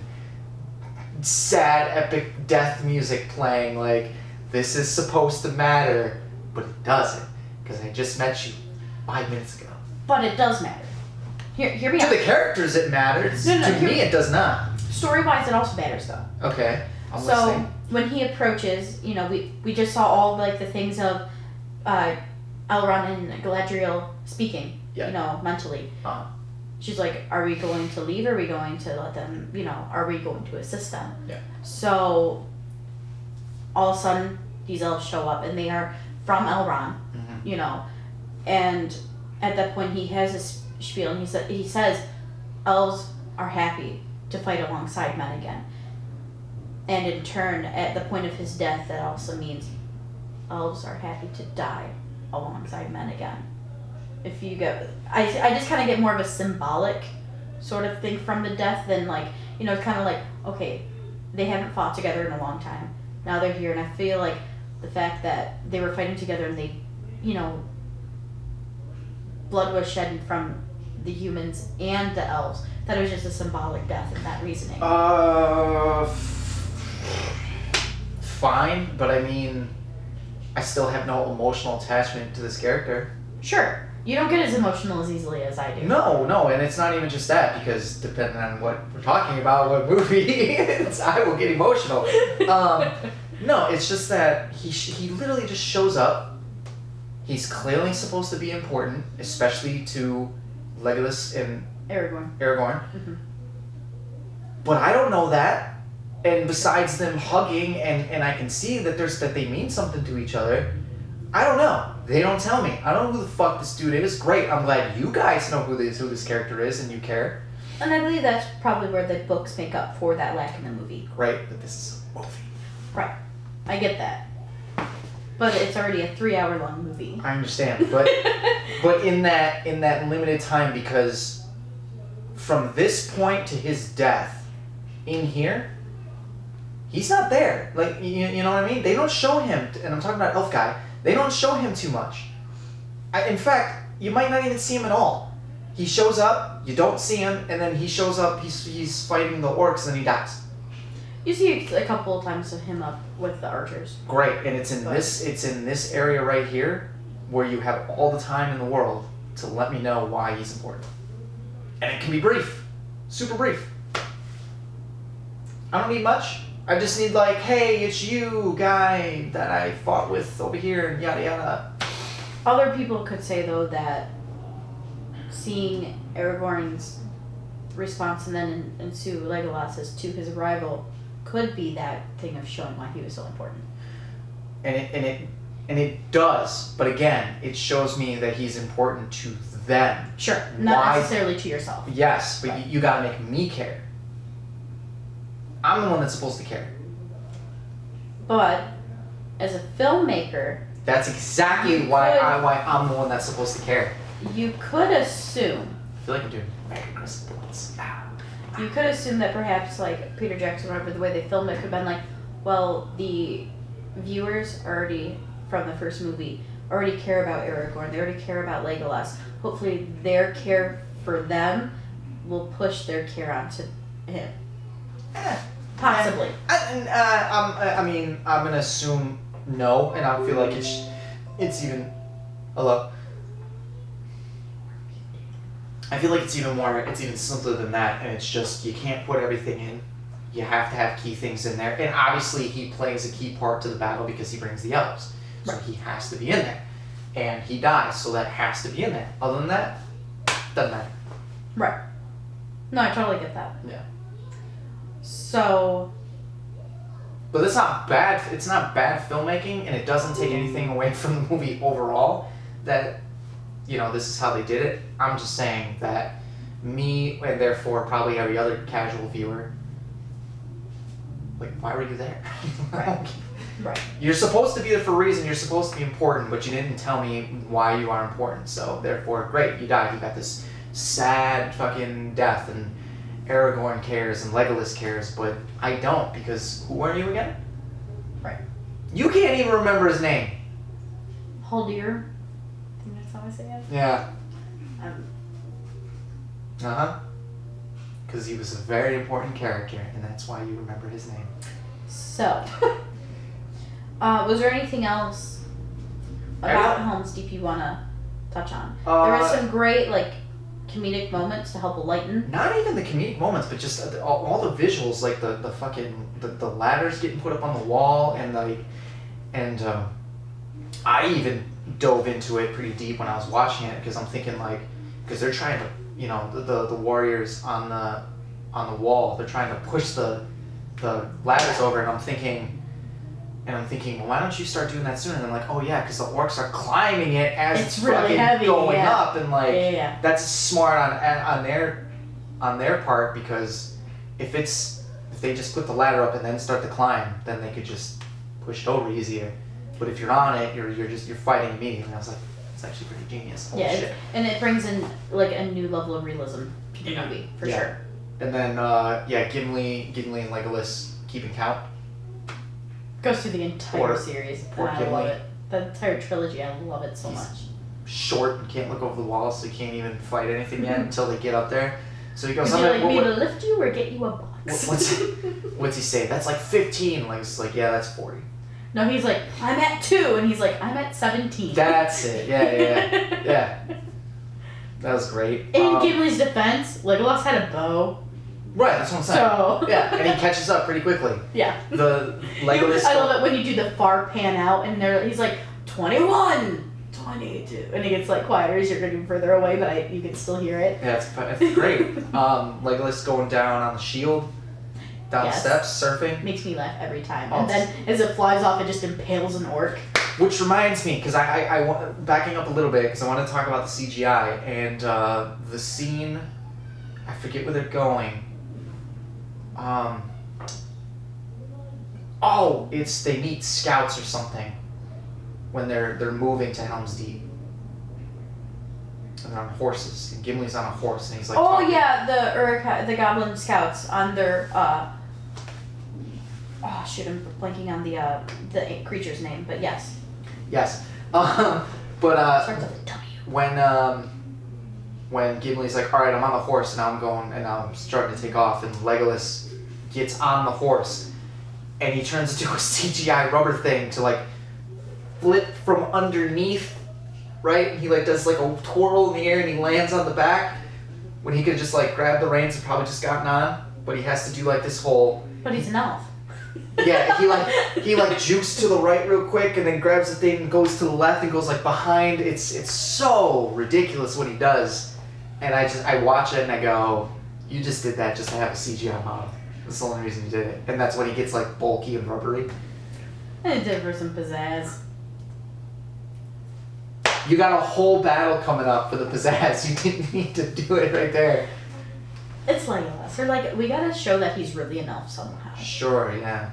sad, epic death music playing. Like this is supposed to matter, but it doesn't because I just met you 5 minutes ago. But it does matter. Hear me out. To the characters, it matters. No, to me, it does not. Story-wise, it also matters though. Okay, I'm so listening. when he approaches, you know, we just saw all like the things of Elrond and Galadriel speaking, Yeah. you know, mentally. Uh-huh. She's like, are we going to leave? Are we going to let them, you know, are we going to assist them? Yeah. So all of a sudden, these elves show up and they are from Elrond, you know, and at that point he has this spiel and he says elves are happy to fight alongside men again. And in turn, at the point of his death, that also means elves are happy to die alongside men again. If you get, I just kind of get more of a symbolic sort of thing from the death than like, you know, kind of like, okay, they haven't fought together in a long time. Now they're here, and I feel like the fact that they were fighting together and they, you know, blood was shed from the humans and the elves, that it was just a symbolic death in that reasoning. Fine, but I mean, I still have no emotional attachment to this character. Sure. You don't get as emotional as easily as I do. No, and it's not even just that, because depending on what we're talking about, what movie, I will get emotional. No, it's just that he literally just shows up. He's clearly supposed to be important, especially to Legolas and Aragorn. Mm-hmm. But I don't know that. And besides them hugging, and I can see that that they mean something to each other, I don't know. They don't tell me. I don't know who the fuck this dude is. Great, I'm glad you guys know who this character is and you care. And I believe that's probably where the books make up for that lack in the movie. Right, but this is a movie. Right. I get that. But it's already a 3-hour-long movie. I understand, but but in that limited time, because from this point to his death, in here, he's not there. Like you know what I mean? They don't show him, and I'm talking about Elf Guy. They don't show him too much. In fact, you might not even see him at all. He shows up, you don't see him, and then he shows up. He's fighting the orcs, and he dies. You see a couple of times of him up with the archers. Great, and it's in this area right here where you have all the time in the world to let me know why he's important. And it can be brief. Super brief. I don't need much. I just need like, hey, it's you, guy, that I fought with over here, and yada yada. Other people could say, though, that seeing Aragorn's response and then ensue Legolas's to his arrival could be that thing of showing why he was so important. And it does, but again, it shows me that he's important to them. Sure, not necessarily to yourself. Yes, but right. you gotta make me care. I'm the one that's supposed to care. But as a filmmaker, that's exactly why I'm the one that's supposed to care. You could assume. I feel like I'm doing American Crystal Bullets. You could assume that perhaps like Peter Jackson, whatever the way they filmed it, could have been like, well, the viewers already from the first movie already care about Aragorn. They already care about Legolas. Hopefully, their care for them will push their care onto him. Possibly. I mean, I'm gonna assume no, and I feel like it's even. Hello. I feel like it's even simpler than that, and it's just you can't put everything in. You have to have key things in there, and obviously he plays a key part to the battle because he brings the elves. So he has to be in there. And he dies, so that has to be in there. Other than that, doesn't matter. Right. No, I totally get that. Yeah. So. But it's not bad filmmaking, and it doesn't take anything away from the movie overall. That, this is how they did it. I'm just saying that me, and therefore probably every other casual viewer, like, why were you there? Right. Right. You're supposed to be there for a reason. You're supposed to be important, but you didn't tell me why you are important. So therefore, great, you died. You got this sad fucking death, and Aragorn cares and Legolas cares, but I don't, because who are you again? Right. You can't even remember his name. Haldir. I think that's how I say it. Yeah. Because he was a very important character, and that's why you remember his name. So, was there anything else about Helm's Deep you want to touch on? There was some great, comedic moments to help lighten. Not even the comedic moments, but just all the visuals, like the fucking the ladders getting put up on the wall, and I even dove into it pretty deep when I was watching it, because I'm thinking because they're trying to, the warriors on the wall, they're trying to push the ladders over, and I'm thinking, well, why don't you start doing that sooner? And I'm like, oh yeah, because the orcs are climbing it as it's really fucking heavy, going yeah. up, and that's smart on their part, because if they just put the ladder up and then start to climb, then they could just push it over easier. But if you're on it, you're fighting immediately. And I was like, it's actually pretty genius. Holy shit. And it brings in a new level of realism to the movie for sure. And then Gimli and Legolas keeping count. Goes through the entire series, and I Gimli. love it. The entire trilogy, I love it so much. Short and can't look over the wall, so he can't even fight anything yet until they get up there. So he goes, would you like me to lift you or get you a box? What's he say? That's 15. Yeah, that's 40. No, he's like, I'm at 2, and he's like, I'm at 17. That's it. Yeah. That was great. In Gimli's defense, Legolas had a bow. Right, that's what I'm saying. So. Yeah, and he catches up pretty quickly. Yeah. The Legolas. I love it when you do the far pan out, and he's like, 21, 22, and it gets quieter as you're getting further away, but you can still hear it. Yeah, it's great. Legolas going down on the shield, down the steps, surfing. Makes me laugh every time. And then as it flies off, it just impales an orc. Which reminds me, because I want, backing up a little bit, because I want to talk about the CGI and the scene. I forget where they're going. They meet scouts or something when they're moving to Helm's Deep. And they're on horses, and Gimli's on a horse, and he's talking. Yeah, the goblin scouts on their I'm blanking on the creature's name, but yes. Yes. Starts with a W. When Gimli's like, all right, I'm on the horse, and now I'm going, and now I'm starting to take off, and Legolas gets on the horse, and he turns into a CGI rubber thing to flip from underneath, right? And he does a twirl in the air, and he lands on the back, when he could just grab the reins and probably just gotten on, but he has to do this whole. But he's an elf. Yeah, he jukes to the right real quick, and then grabs the thing and goes to the left and goes behind. It's so ridiculous what he does, and I watch it and I go, you just did that just to have a CGI model. That's the only reason you did it, and that's when he gets bulky and rubbery. And it did for some pizzazz. You got a whole battle coming up for the pizzazz. You didn't need to do it right there. It's Legolas. We gotta show that he's really an elf somehow. Sure, yeah.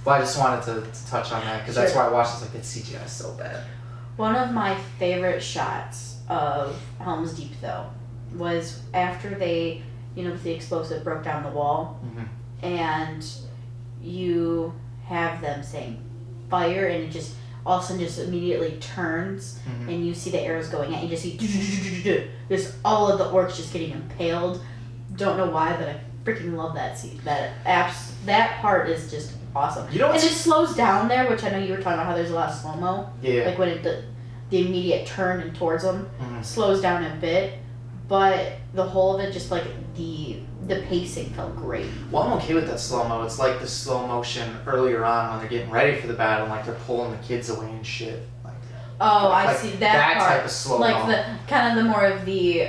But I just wanted to touch on that, because that's why I watched it. That CGI is so bad. One of my favorite shots of Helm's Deep, though, was after they, with the explosive broke down the wall, and you have them saying fire, and it just all of a sudden just immediately turns, and you see the arrows going at you. Just see there's all of the orcs just getting impaled. Don't know why, but I freaking love that scene. That part is just awesome. And it slows down there, which I know you were talking about how there's a lot of slow mo. Yeah. When the immediate turn and towards them slows down a bit, but the whole of it, just the the pacing felt great. Well, I'm okay with that slow-mo. It's like the slow motion earlier on when they're getting ready for the battle, like they're pulling the kids away and shit. Like, I see that part. type of slow-mo. Like the kind of the more of the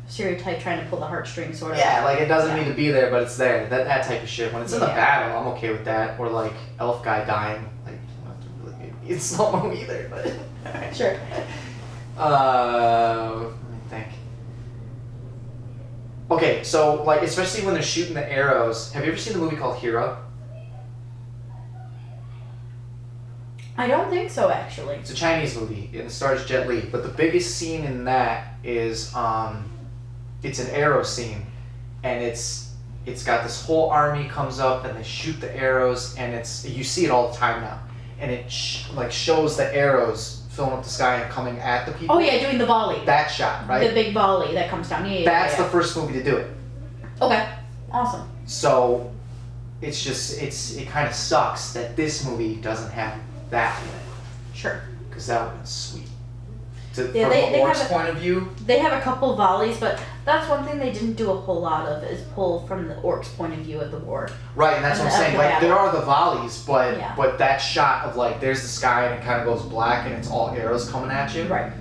stereotype trying to pull the heartstrings sort of. Yeah, like it doesn't need to be there, but it's there. That type of shit. When it's in the battle, I'm okay with that. Or like elf guy dying. Like, you don't have to really be in slow-mo either, but... Sure. Let me think. Okay, so like especially when they're shooting the arrows. Have you ever seen the movie called Hero? I don't think so, actually. It's a Chinese movie. It stars Jet Li, but the biggest scene in that is it's an arrow scene, and it's got this whole army comes up and they shoot the arrows, and you see it all the time now, and it shows the arrows filling up the sky and coming at the people. Oh yeah, doing the volley. That shot, right? The big volley that comes down. Yeah, That's the first movie to do it. Okay, awesome. So it's just it kind of sucks that this movie doesn't have that in it. Sure. Because that would have been sweet. From they the orc's have point of view. They have a couple volleys, but that's one thing they didn't do a whole lot of is pull from the orc's point of view of the war. Right, and that's what I'm saying. Like there are the volleys, but that shot of like there's the sky and it kind of goes black and it's all arrows coming at you. Right.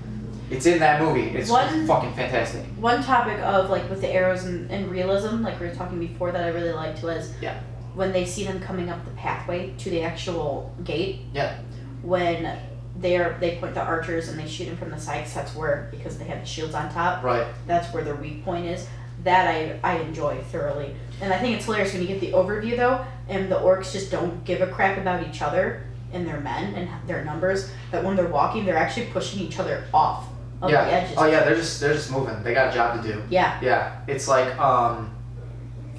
It's in that movie. It's fucking fantastic. One topic of like with the arrows and realism, like we were talking before, that I really liked was when they see them coming up the pathway to the actual gate. Yeah. When they point the archers and they shoot them from the side, 'cause that's where, because they have the shields on top. Right. That's where their weak point is. That I enjoy thoroughly, and I think it's hilarious when you get the overview though, and the orcs just don't give a crap about each other and their men and their numbers. That when they're walking, they're actually pushing each other off of the edges. Oh yeah, they're just moving. They got a job to do. Yeah. Yeah. It's like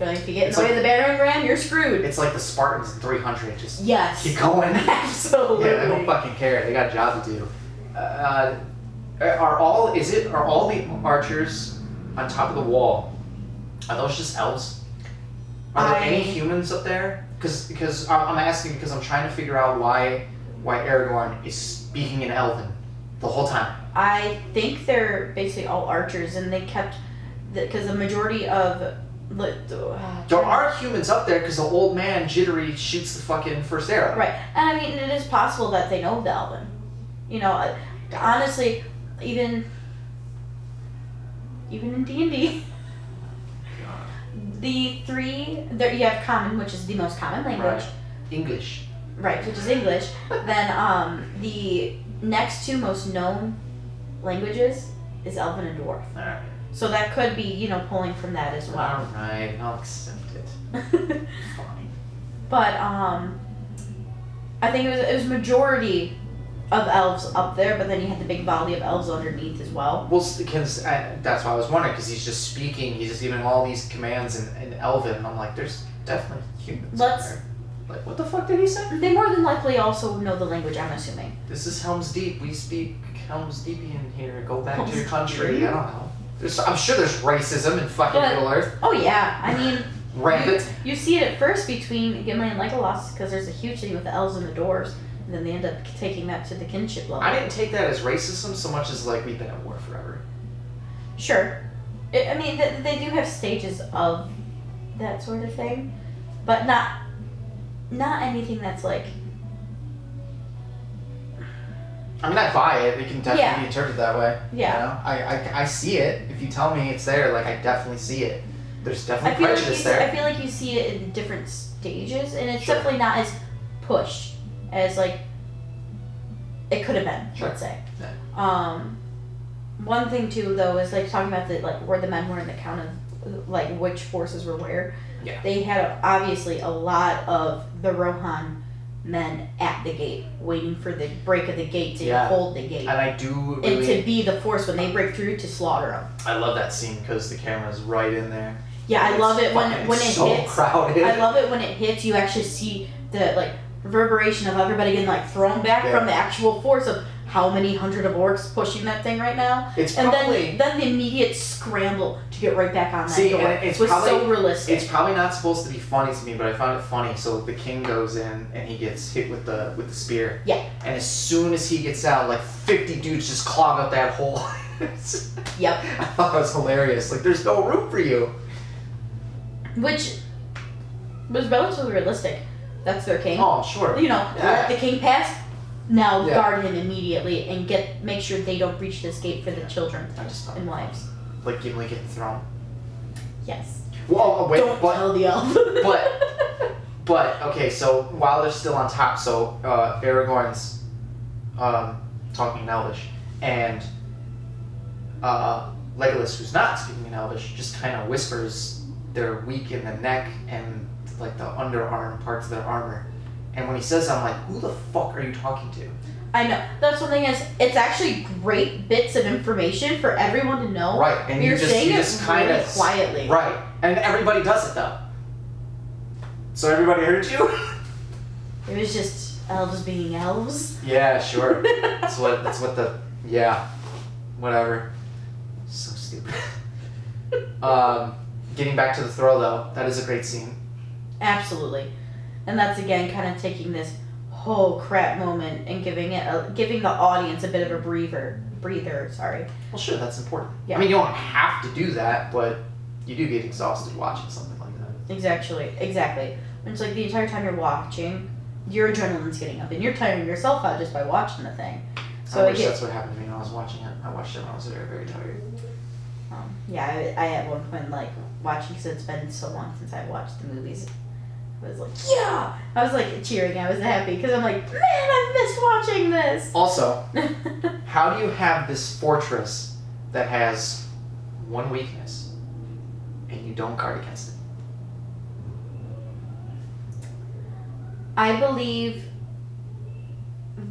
if you get in the way of the battering ram, you're screwed. It's like the Spartans in 300. Just yes. keep going. Absolutely. Yeah, they don't fucking care. They got a job to do. Are all the archers on top of the wall? Are those just elves? Are there any humans up there? Because I'm asking because I'm trying to figure out why Aragorn is speaking in Elven the whole time. I think they're basically all archers, and they kept because the majority of there are humans up there because the old man Jittery shoots the fucking first arrow. Right, and I mean it is possible that they know the Elven. You know, honestly, even in D&D, you have Common, which is the most common language. Right. English. Right, which is English. Then the next two most known languages is Elven and Dwarf. All right. So that could be, pulling from that as well. All right, I'll accept it. Fine. But I think it was majority of elves up there, but then you had the big volley of elves underneath as well. Well, because that's why I was wondering, because he's just speaking, he's just giving all these commands in Elven, and I'm like, there's definitely humans there. Like, what the fuck did he say? They more than likely also know the language, I'm assuming. This is Helm's Deep. We speak Helm's Deepian here. Go back to your country. I don't know. I'm sure there's racism in fucking Middle Earth. Oh yeah, I mean, rampant. You see it at first between Gimli and Legolas, because there's a huge thing with the elves and the dwarves, and then they end up taking that to the kinship level. I didn't take that as racism so much as like we've been at war forever. Sure, I mean they do have stages of that sort of thing, but not anything that's like. I mean, I buy it. It can definitely be interpreted that way. Yeah. You know? I see it. If you tell me it's there, like, I definitely see it. There's definitely prejudice there. I feel like you see it in different stages, and it's definitely not as pushed as, like, it could have been, let's say. Yeah. One thing, too, though, is, like, talking about where the men were in the count of, like, which forces were where. Yeah. They had, obviously, a lot of the Rohan men at the gate, waiting for the break of the gate to hold the gate. And I do really... And to be the force when they break through to slaughter them. I love that scene because the camera's right in there. Yeah, I love it when it so hits. Crowded. I love it when it hits, you actually see the, like, reverberation of everybody getting, like, thrown back from the actual force of how many hundred of orcs pushing that thing right now. It's and probably... then the immediate scramble to get right back on that door. It was so realistic. It's probably not supposed to be funny to me, but I found it funny. So the king goes in and he gets hit with the spear. Yeah. And as soon as he gets out, like 50 dudes just clog up that hole. Yep. I thought it was hilarious. Like, there's no room for you. which was relatively realistic. That's their king. Oh, sure. You know, Yeah. let the king pass. Now Yeah. guard him immediately and make sure they don't breach this gate for the children I just thought, and wives. like Gimli getting thrown. Yes. Well, wait, Don't tell the elf. But okay, so while they're still on top, so Aragorn's talking in Elvish, and Legolas, who's not speaking in Elvish, just kind of whispers they're weak in the neck and like the underarm parts of their armor. And when he says that, I'm like, who the fuck are you talking to? I know. That's one thing is, it's actually great bits of information for everyone to know. Right, and You're saying you it just kind really of quietly. Right, and everybody does it though. So everybody heard you? It was just elves being elves. Yeah, sure. That's what the whatever. So stupid. Getting back to the throw though, that is a great scene. Absolutely. And that's again kind of taking this whole crap moment and giving the audience a bit of a breather, sorry. Well, sure, that's important. Yeah. I mean, you don't have to do that, but you do get exhausted watching something like that. Exactly. And it's like the entire time you're watching, your adrenaline's getting up and you're tiring yourself out just by watching the thing. So I wish that's what happened to me when I was watching it. I watched it when I was very, very tired. I at one point like watching, because it's been so long since I watched the movies. I was like, yeah! I was like cheering. I was happy because I'm like, man, I've missed watching this. Also, how do you have this fortress that has one weakness and you don't guard against it? I believe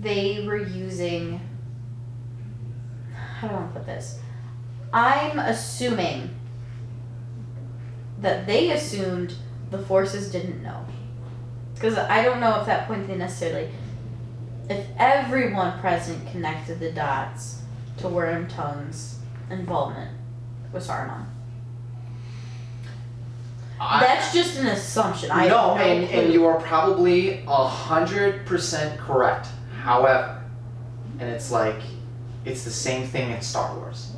they were using, how do I want to put this? I'm assuming that they assumed the forces didn't know. Because I don't know if that point they necessarily, if everyone present connected the dots to Wormtongue's involvement with Saruman. That's just an assumption. I No, have no and clue. you are probably 100% correct. However, and it's like, it's the same thing in Star Wars.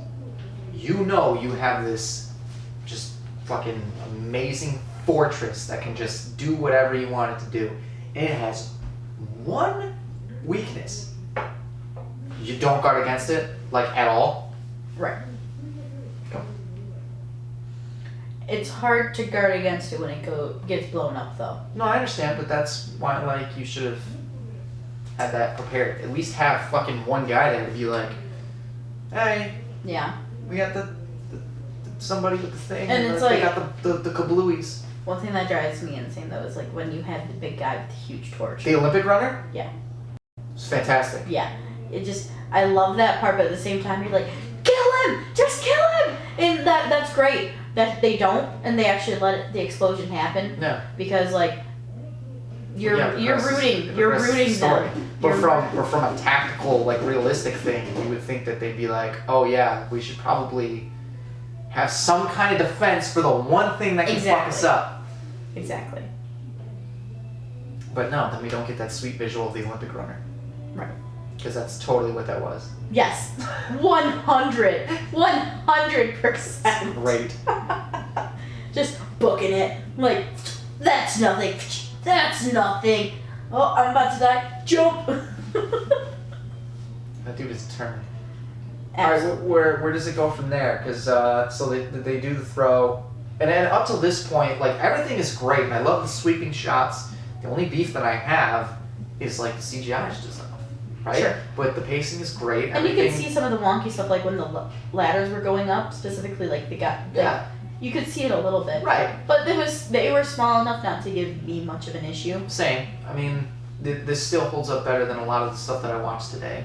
You know you have this just fucking amazing fortress that can just do whatever you want it to do. And it has one weakness. You don't guard against it, like, at all. Right. It's hard to guard against it when it gets blown up, though. No, I understand, but that's why, like, you should have had that prepared. At least have fucking one guy there to be like, hey, Yeah. we got the somebody with the thing, And it's they like- got the kablooies. One thing that drives me insane, though, is like when you have the big guy with the huge torch. The Olympic runner? Yeah. It's fantastic. Yeah. It just, I love that part, but at the same time, you're like, kill him! Just kill him! And that's great that they don't, and they actually let the explosion happen, Yeah. because like, you're it rooting progresses the story. them. But from a tactical, like, realistic thing, you would think that they'd be like, oh yeah, we should probably have some kind of defense for the one thing that can fuck us up. Exactly. But no, then we don't get that sweet visual of the Olympic runner. Right. Because that's totally what that was. Yes. 100%. Great. Just booking it. Like, that's nothing. That's nothing. Oh, I'm about to die. Jump. That dude is determined. Absolutely. Alright, where does it go from there? Because so they do the throw, and then up to this point, like, everything is great, and I love the sweeping shots. The only beef that I have is like the CGI is just enough, right? Sure. But the pacing is great. And you can see some of the wonky stuff, like when the ladders were going up, specifically, like Yeah. you could see it a little bit. Right. But they were small enough not to give me much of an issue. Same. I mean, this still holds up better than a lot of the stuff that I watched today.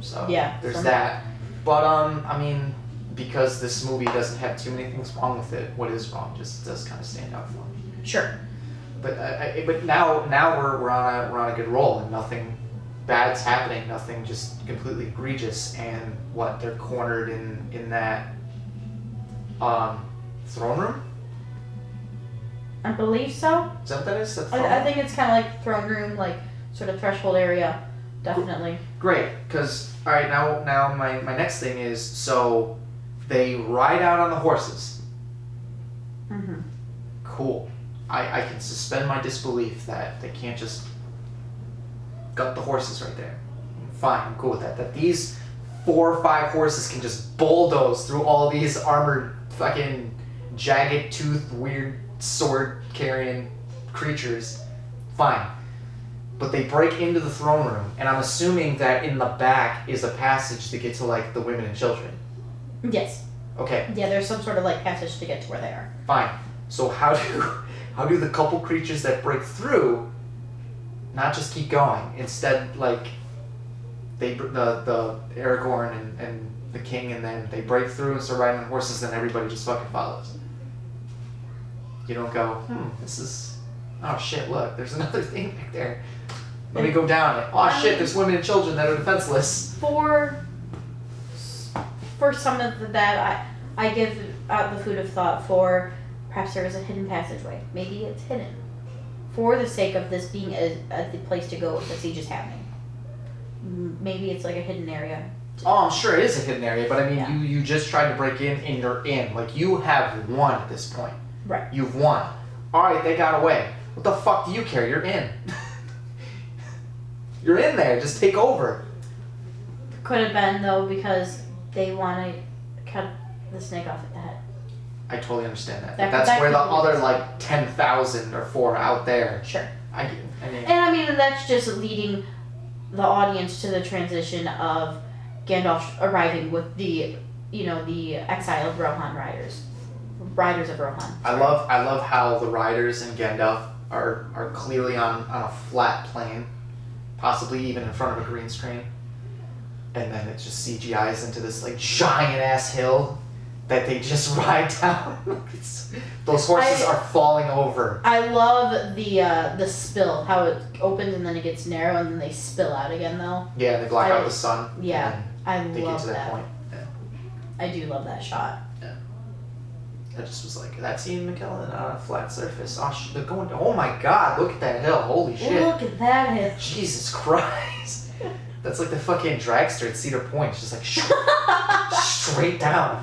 So Yeah, there's some- that. But I mean, because this movie doesn't have too many things wrong with it, what is wrong just does kind of stand out for me. Sure. But but now we're on a good roll, and nothing bad's happening, nothing just completely egregious, and what they're cornered in that throne room. I believe so. Is that what that is? That's throne I room? think it's kind of like throne room, like sort of threshold area. Definitely. Great, because all right, now my next thing is, so they ride out on the horses. Mm-hmm. cool. I can suspend my disbelief that they can't just gut the horses right there. Fine, I'm cool with that. That these 4 or 5 horses can just bulldoze through all these armored fucking jagged tooth weird sword carrying creatures. Fine. But they break into the throne room, and I'm assuming that in the back is a passage to get to like the women and children. Yes. Okay. Yeah, there's some sort of like passage to get to where they are. Fine. So how do the couple creatures that break through not just keep going? Instead, like they the Aragorn and the king, and then they break through and start riding on horses, and everybody just fucking follows. You don't go, this is, oh shit, look, there's another thing back there. Let me go down it. Oh shit, there's women and children that are defenseless. For some of that, I give out the food of thought for perhaps there is a hidden passageway. Maybe it's hidden. For the sake of this being the place to go if the siege is happening. Maybe it's like a hidden area. Oh, I'm sure it is a hidden area, but I mean, Yeah. you just tried to break in and you're in. Like, you have won at this point. Right. You've won. Alright, they got away. What the fuck do you care? You're in. You're in there. Just take over. Could have been though because they want to cut the snake off at the head. I totally understand that. That- That's that where the could be other, it. like, 10,000 or 4 out there. Sure. I mean... And I mean that's just leading the audience to the transition of Gandalf arriving with the the exiled Rohan riders of Rohan. I love how the riders and Gandalf are clearly on a flat plane, possibly even in front of a green screen, and then it just CGIs into this like giant ass hill that they just ride down. Those horses are falling over. I love the spill, how it opens and then it gets narrow and then they spill out again though. Yeah, they block out the sun. Yeah, I and they get love to that that. point. Yeah. I do love that shot. I just was like, that's Ian McKellen on a flat surface. Oh, they're going. Oh my God! Look at that hill! Holy shit! Look at that hill. Jesus Christ! That's like the fucking dragster at Cedar Point. It's just like straight down.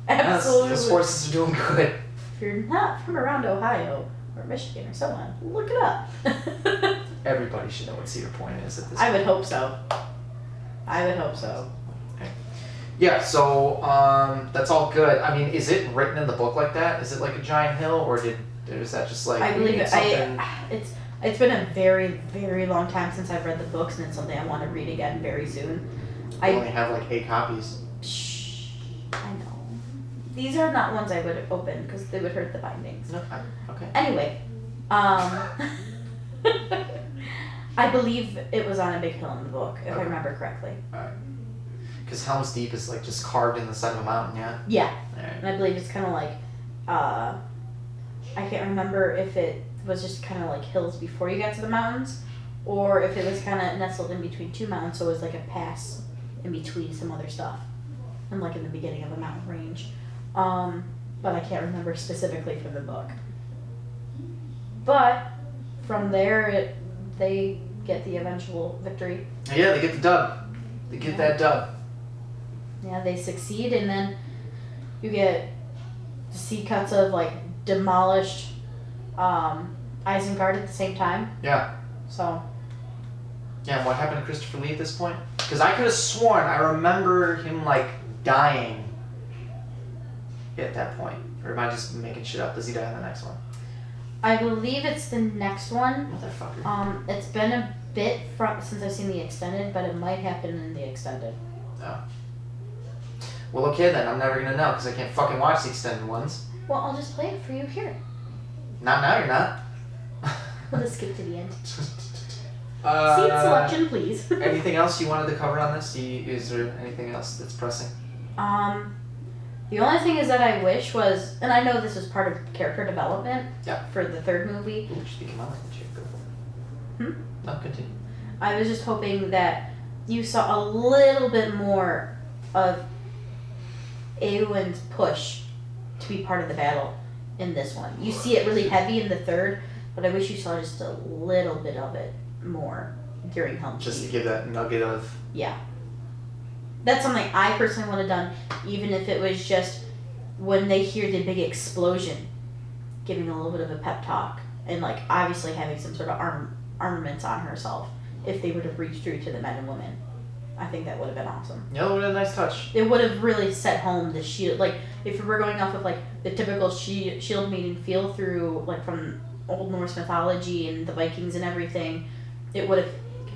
Absolutely. Those horses are doing good. If you're not from around Ohio or Michigan or so on, look it up. Everybody should know what Cedar Point is at this I point. would hope so. I would hope so. Yeah, so that's all good. I mean, is it written in the book like that? Is it like a giant hill, or is that just like I believe it. something? It's been a very, very long time since I've read the books, and it's something I want to read again very soon. I only have like 8 copies. Shh, I know. These are not ones I would open because they would hurt the bindings. No, okay. Anyway, I believe it was on a big hill in the book, if I remember correctly. Alright. Because Helm's Deep is like just carved in the side of a mountain, yeah? Yeah, Alright. and I believe it's kind of like, I can't remember if it was just kind of like hills before you got to the mountains, or if it was kind of nestled in between 2 mountains, so it was like a pass in between some other stuff, and like in the beginning of a mountain range. But I can't remember specifically from the book. But from there, they get the eventual victory. Yeah, they get the dub. They get that dub. Yeah, they succeed, and then you get see cuts of like demolished Isengard at the same time. Yeah. So. Yeah, and what happened to Christopher Lee at this point? Because I could have sworn I remember him like dying at that point. Or am I just making shit up? Does he die in the next one? I believe it's the next one. Motherfucker. It's been a bit since I've seen the extended, but it might happen in the extended. Oh. Well, okay then. I'm never gonna know because I can't fucking watch the extended ones. Well, I'll just play it for you here. Not now. You're not. We'll just skip to the end. Seat Seat selection, please. Anything else you wanted to cover on this? Is there anything else that's pressing? The only thing is that I wish was, and I know this is part of character development for the third movie. Ooh, speaking of the chick, go for it. No, continue. I was just hoping that you saw a little bit more of Eowyn's push to be part of the battle in this one. You see it really heavy in the third, but I wish you saw just a little bit of it more during Helm's Just Deep. to give that nugget of... Yeah. That's something I personally would have done, even if it was just when they hear the big explosion giving a little bit of a pep talk and like obviously having some sort of armaments on herself if they would have reached through to the men and women. I think that would have been awesome. Yeah, that would have been a nice touch. It would have really set home the shield. Like if we're going off of like the typical shield maiden feel through like from Old Norse mythology and the Vikings and everything, it would have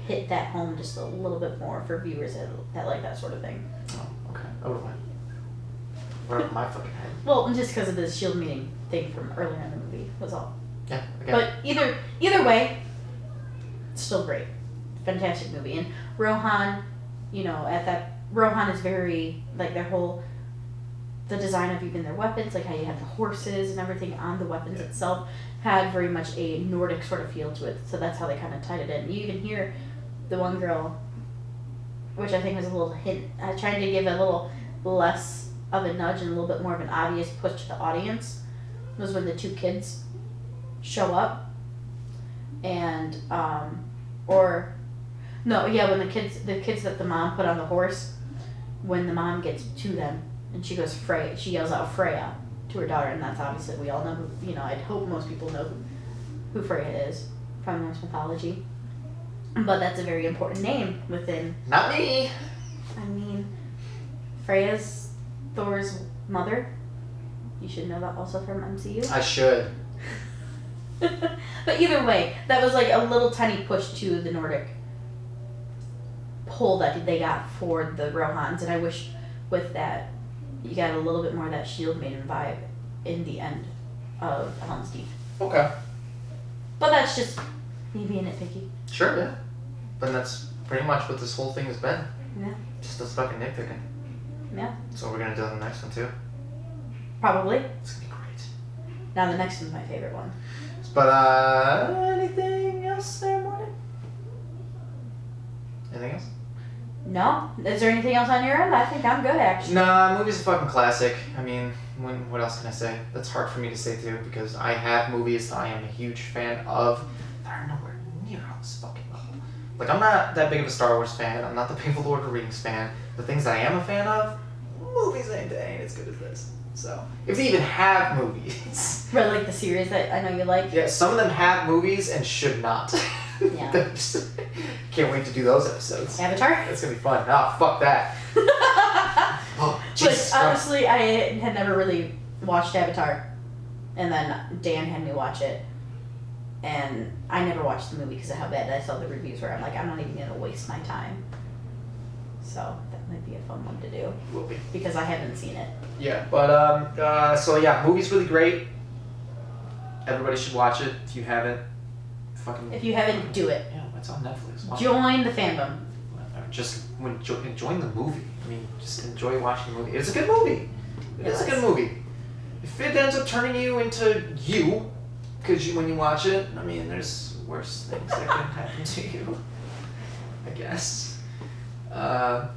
hit that home just a little bit more for viewers that like that sort of thing. Oh, okay. I would have went right over my fucking head. Well, just because of the shield maiden thing from earlier in the movie was all. Yeah. Okay. But either way, still great, fantastic movie. And Rohan, you know, Rohan is very like the design of even their weapons, like how you have the horses and everything on the weapons itself, had very much a Nordic sort of feel to it. So that's how they kind of tied it in. You even hear the one girl, which I think was a little hint, trying to give a little less of a nudge and a little bit more of an obvious push to the audience, was when the two kids show up, and when the kids that the mom put on the horse, when the mom gets to them and she goes Freya, she yells out Freya to her daughter, and that's obviously we all know who, you know, I'd hope most people know who Freya is from Norse mythology, but that's a very important name within. Not me. I mean, Freya's Thor's mother. You should know that also from MCU. I should. But either way, that was like a little tiny push to the Nordic pull that they got for the Rohans, and I wish with that you got a little bit more of that Shield Maiden vibe in the end of Helm's Deep. Okay. But that's just me being nitpicky. Sure, yeah. But that's pretty much what this whole thing has been. Yeah. Just us fucking nitpicking. Yeah. So we're gonna do the next one too. Probably. It's gonna be great. Now the next one's my favorite one. But anything else there, Morgan? Anything else? No? Is there anything else on your end? I think I'm good, actually. Nah, movie's a fucking classic. I mean, what else can I say? That's hard for me to say too, because I have movies that I am a huge fan of that are nowhere near on this fucking level. Like, I'm not that big of a Star Wars fan. I'm not that big of a Lord of the Rings fan. The things that I am a fan of, movies ain't as good as this. So, if they even have movies. Right, like the series that I know you like. Yeah, some of them have movies and should not. Yeah. Can't wait to do those episodes. Avatar? It's gonna be fun. Oh, fuck that. Oh, Jesus But Christ. honestly, I had never really watched Avatar. And then Dan had me watch it. And I never watched the movie because of how bad I saw the reviews were. I'm like, I'm not even going to waste my time. So that might be a fun one to do. Will be. Because I haven't seen it. Yeah, but, so yeah, movie's really great. Everybody should watch it if you haven't. Fucking. If you haven't, do it. Yeah, it's on Netflix. Watch Join the fandom. Just join the movie. I mean, just enjoy watching the movie. It's a good movie. It is a good movie. If it ends up turning you into you, because when you watch it, I mean, there's worse things that can happen to you. I guess. Well,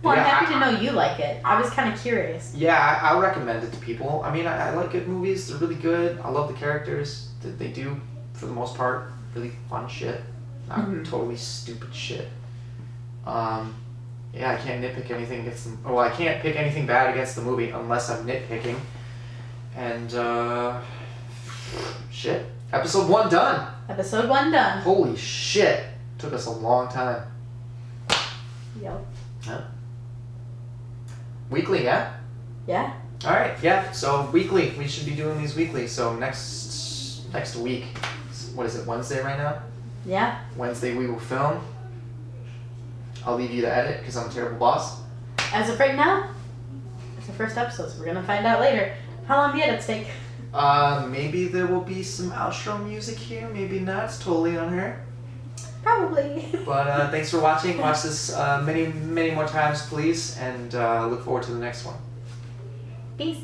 I'm happy to know you like it. I was kind of curious. Yeah, I recommend it to people. I mean, I like good movies. They're really good. I love the characters that they do, for the most part. Really fun shit. Not totally stupid shit. Yeah, I can't nitpick anything against them. Well, I can't pick anything bad against the movie unless I'm nitpicking. And, shit. Episode 1 done. Episode 1 done. Holy shit. Took us a long time. Yep. Huh? Weekly, yeah? Yeah. Alright, yeah. So, weekly. We should be doing these weekly. So, next week. What is it, Wednesday right now? Yeah. Wednesday we will film. I'll leave you to edit because I'm a terrible boss. As of right now, it's the first episode, so we're going to find out later. How long the edits take? Maybe there will be some outro music here. Maybe not. It's totally on her. Probably. But thanks for watching. Watch this many, many more times, please. And look forward to the next one. Peace.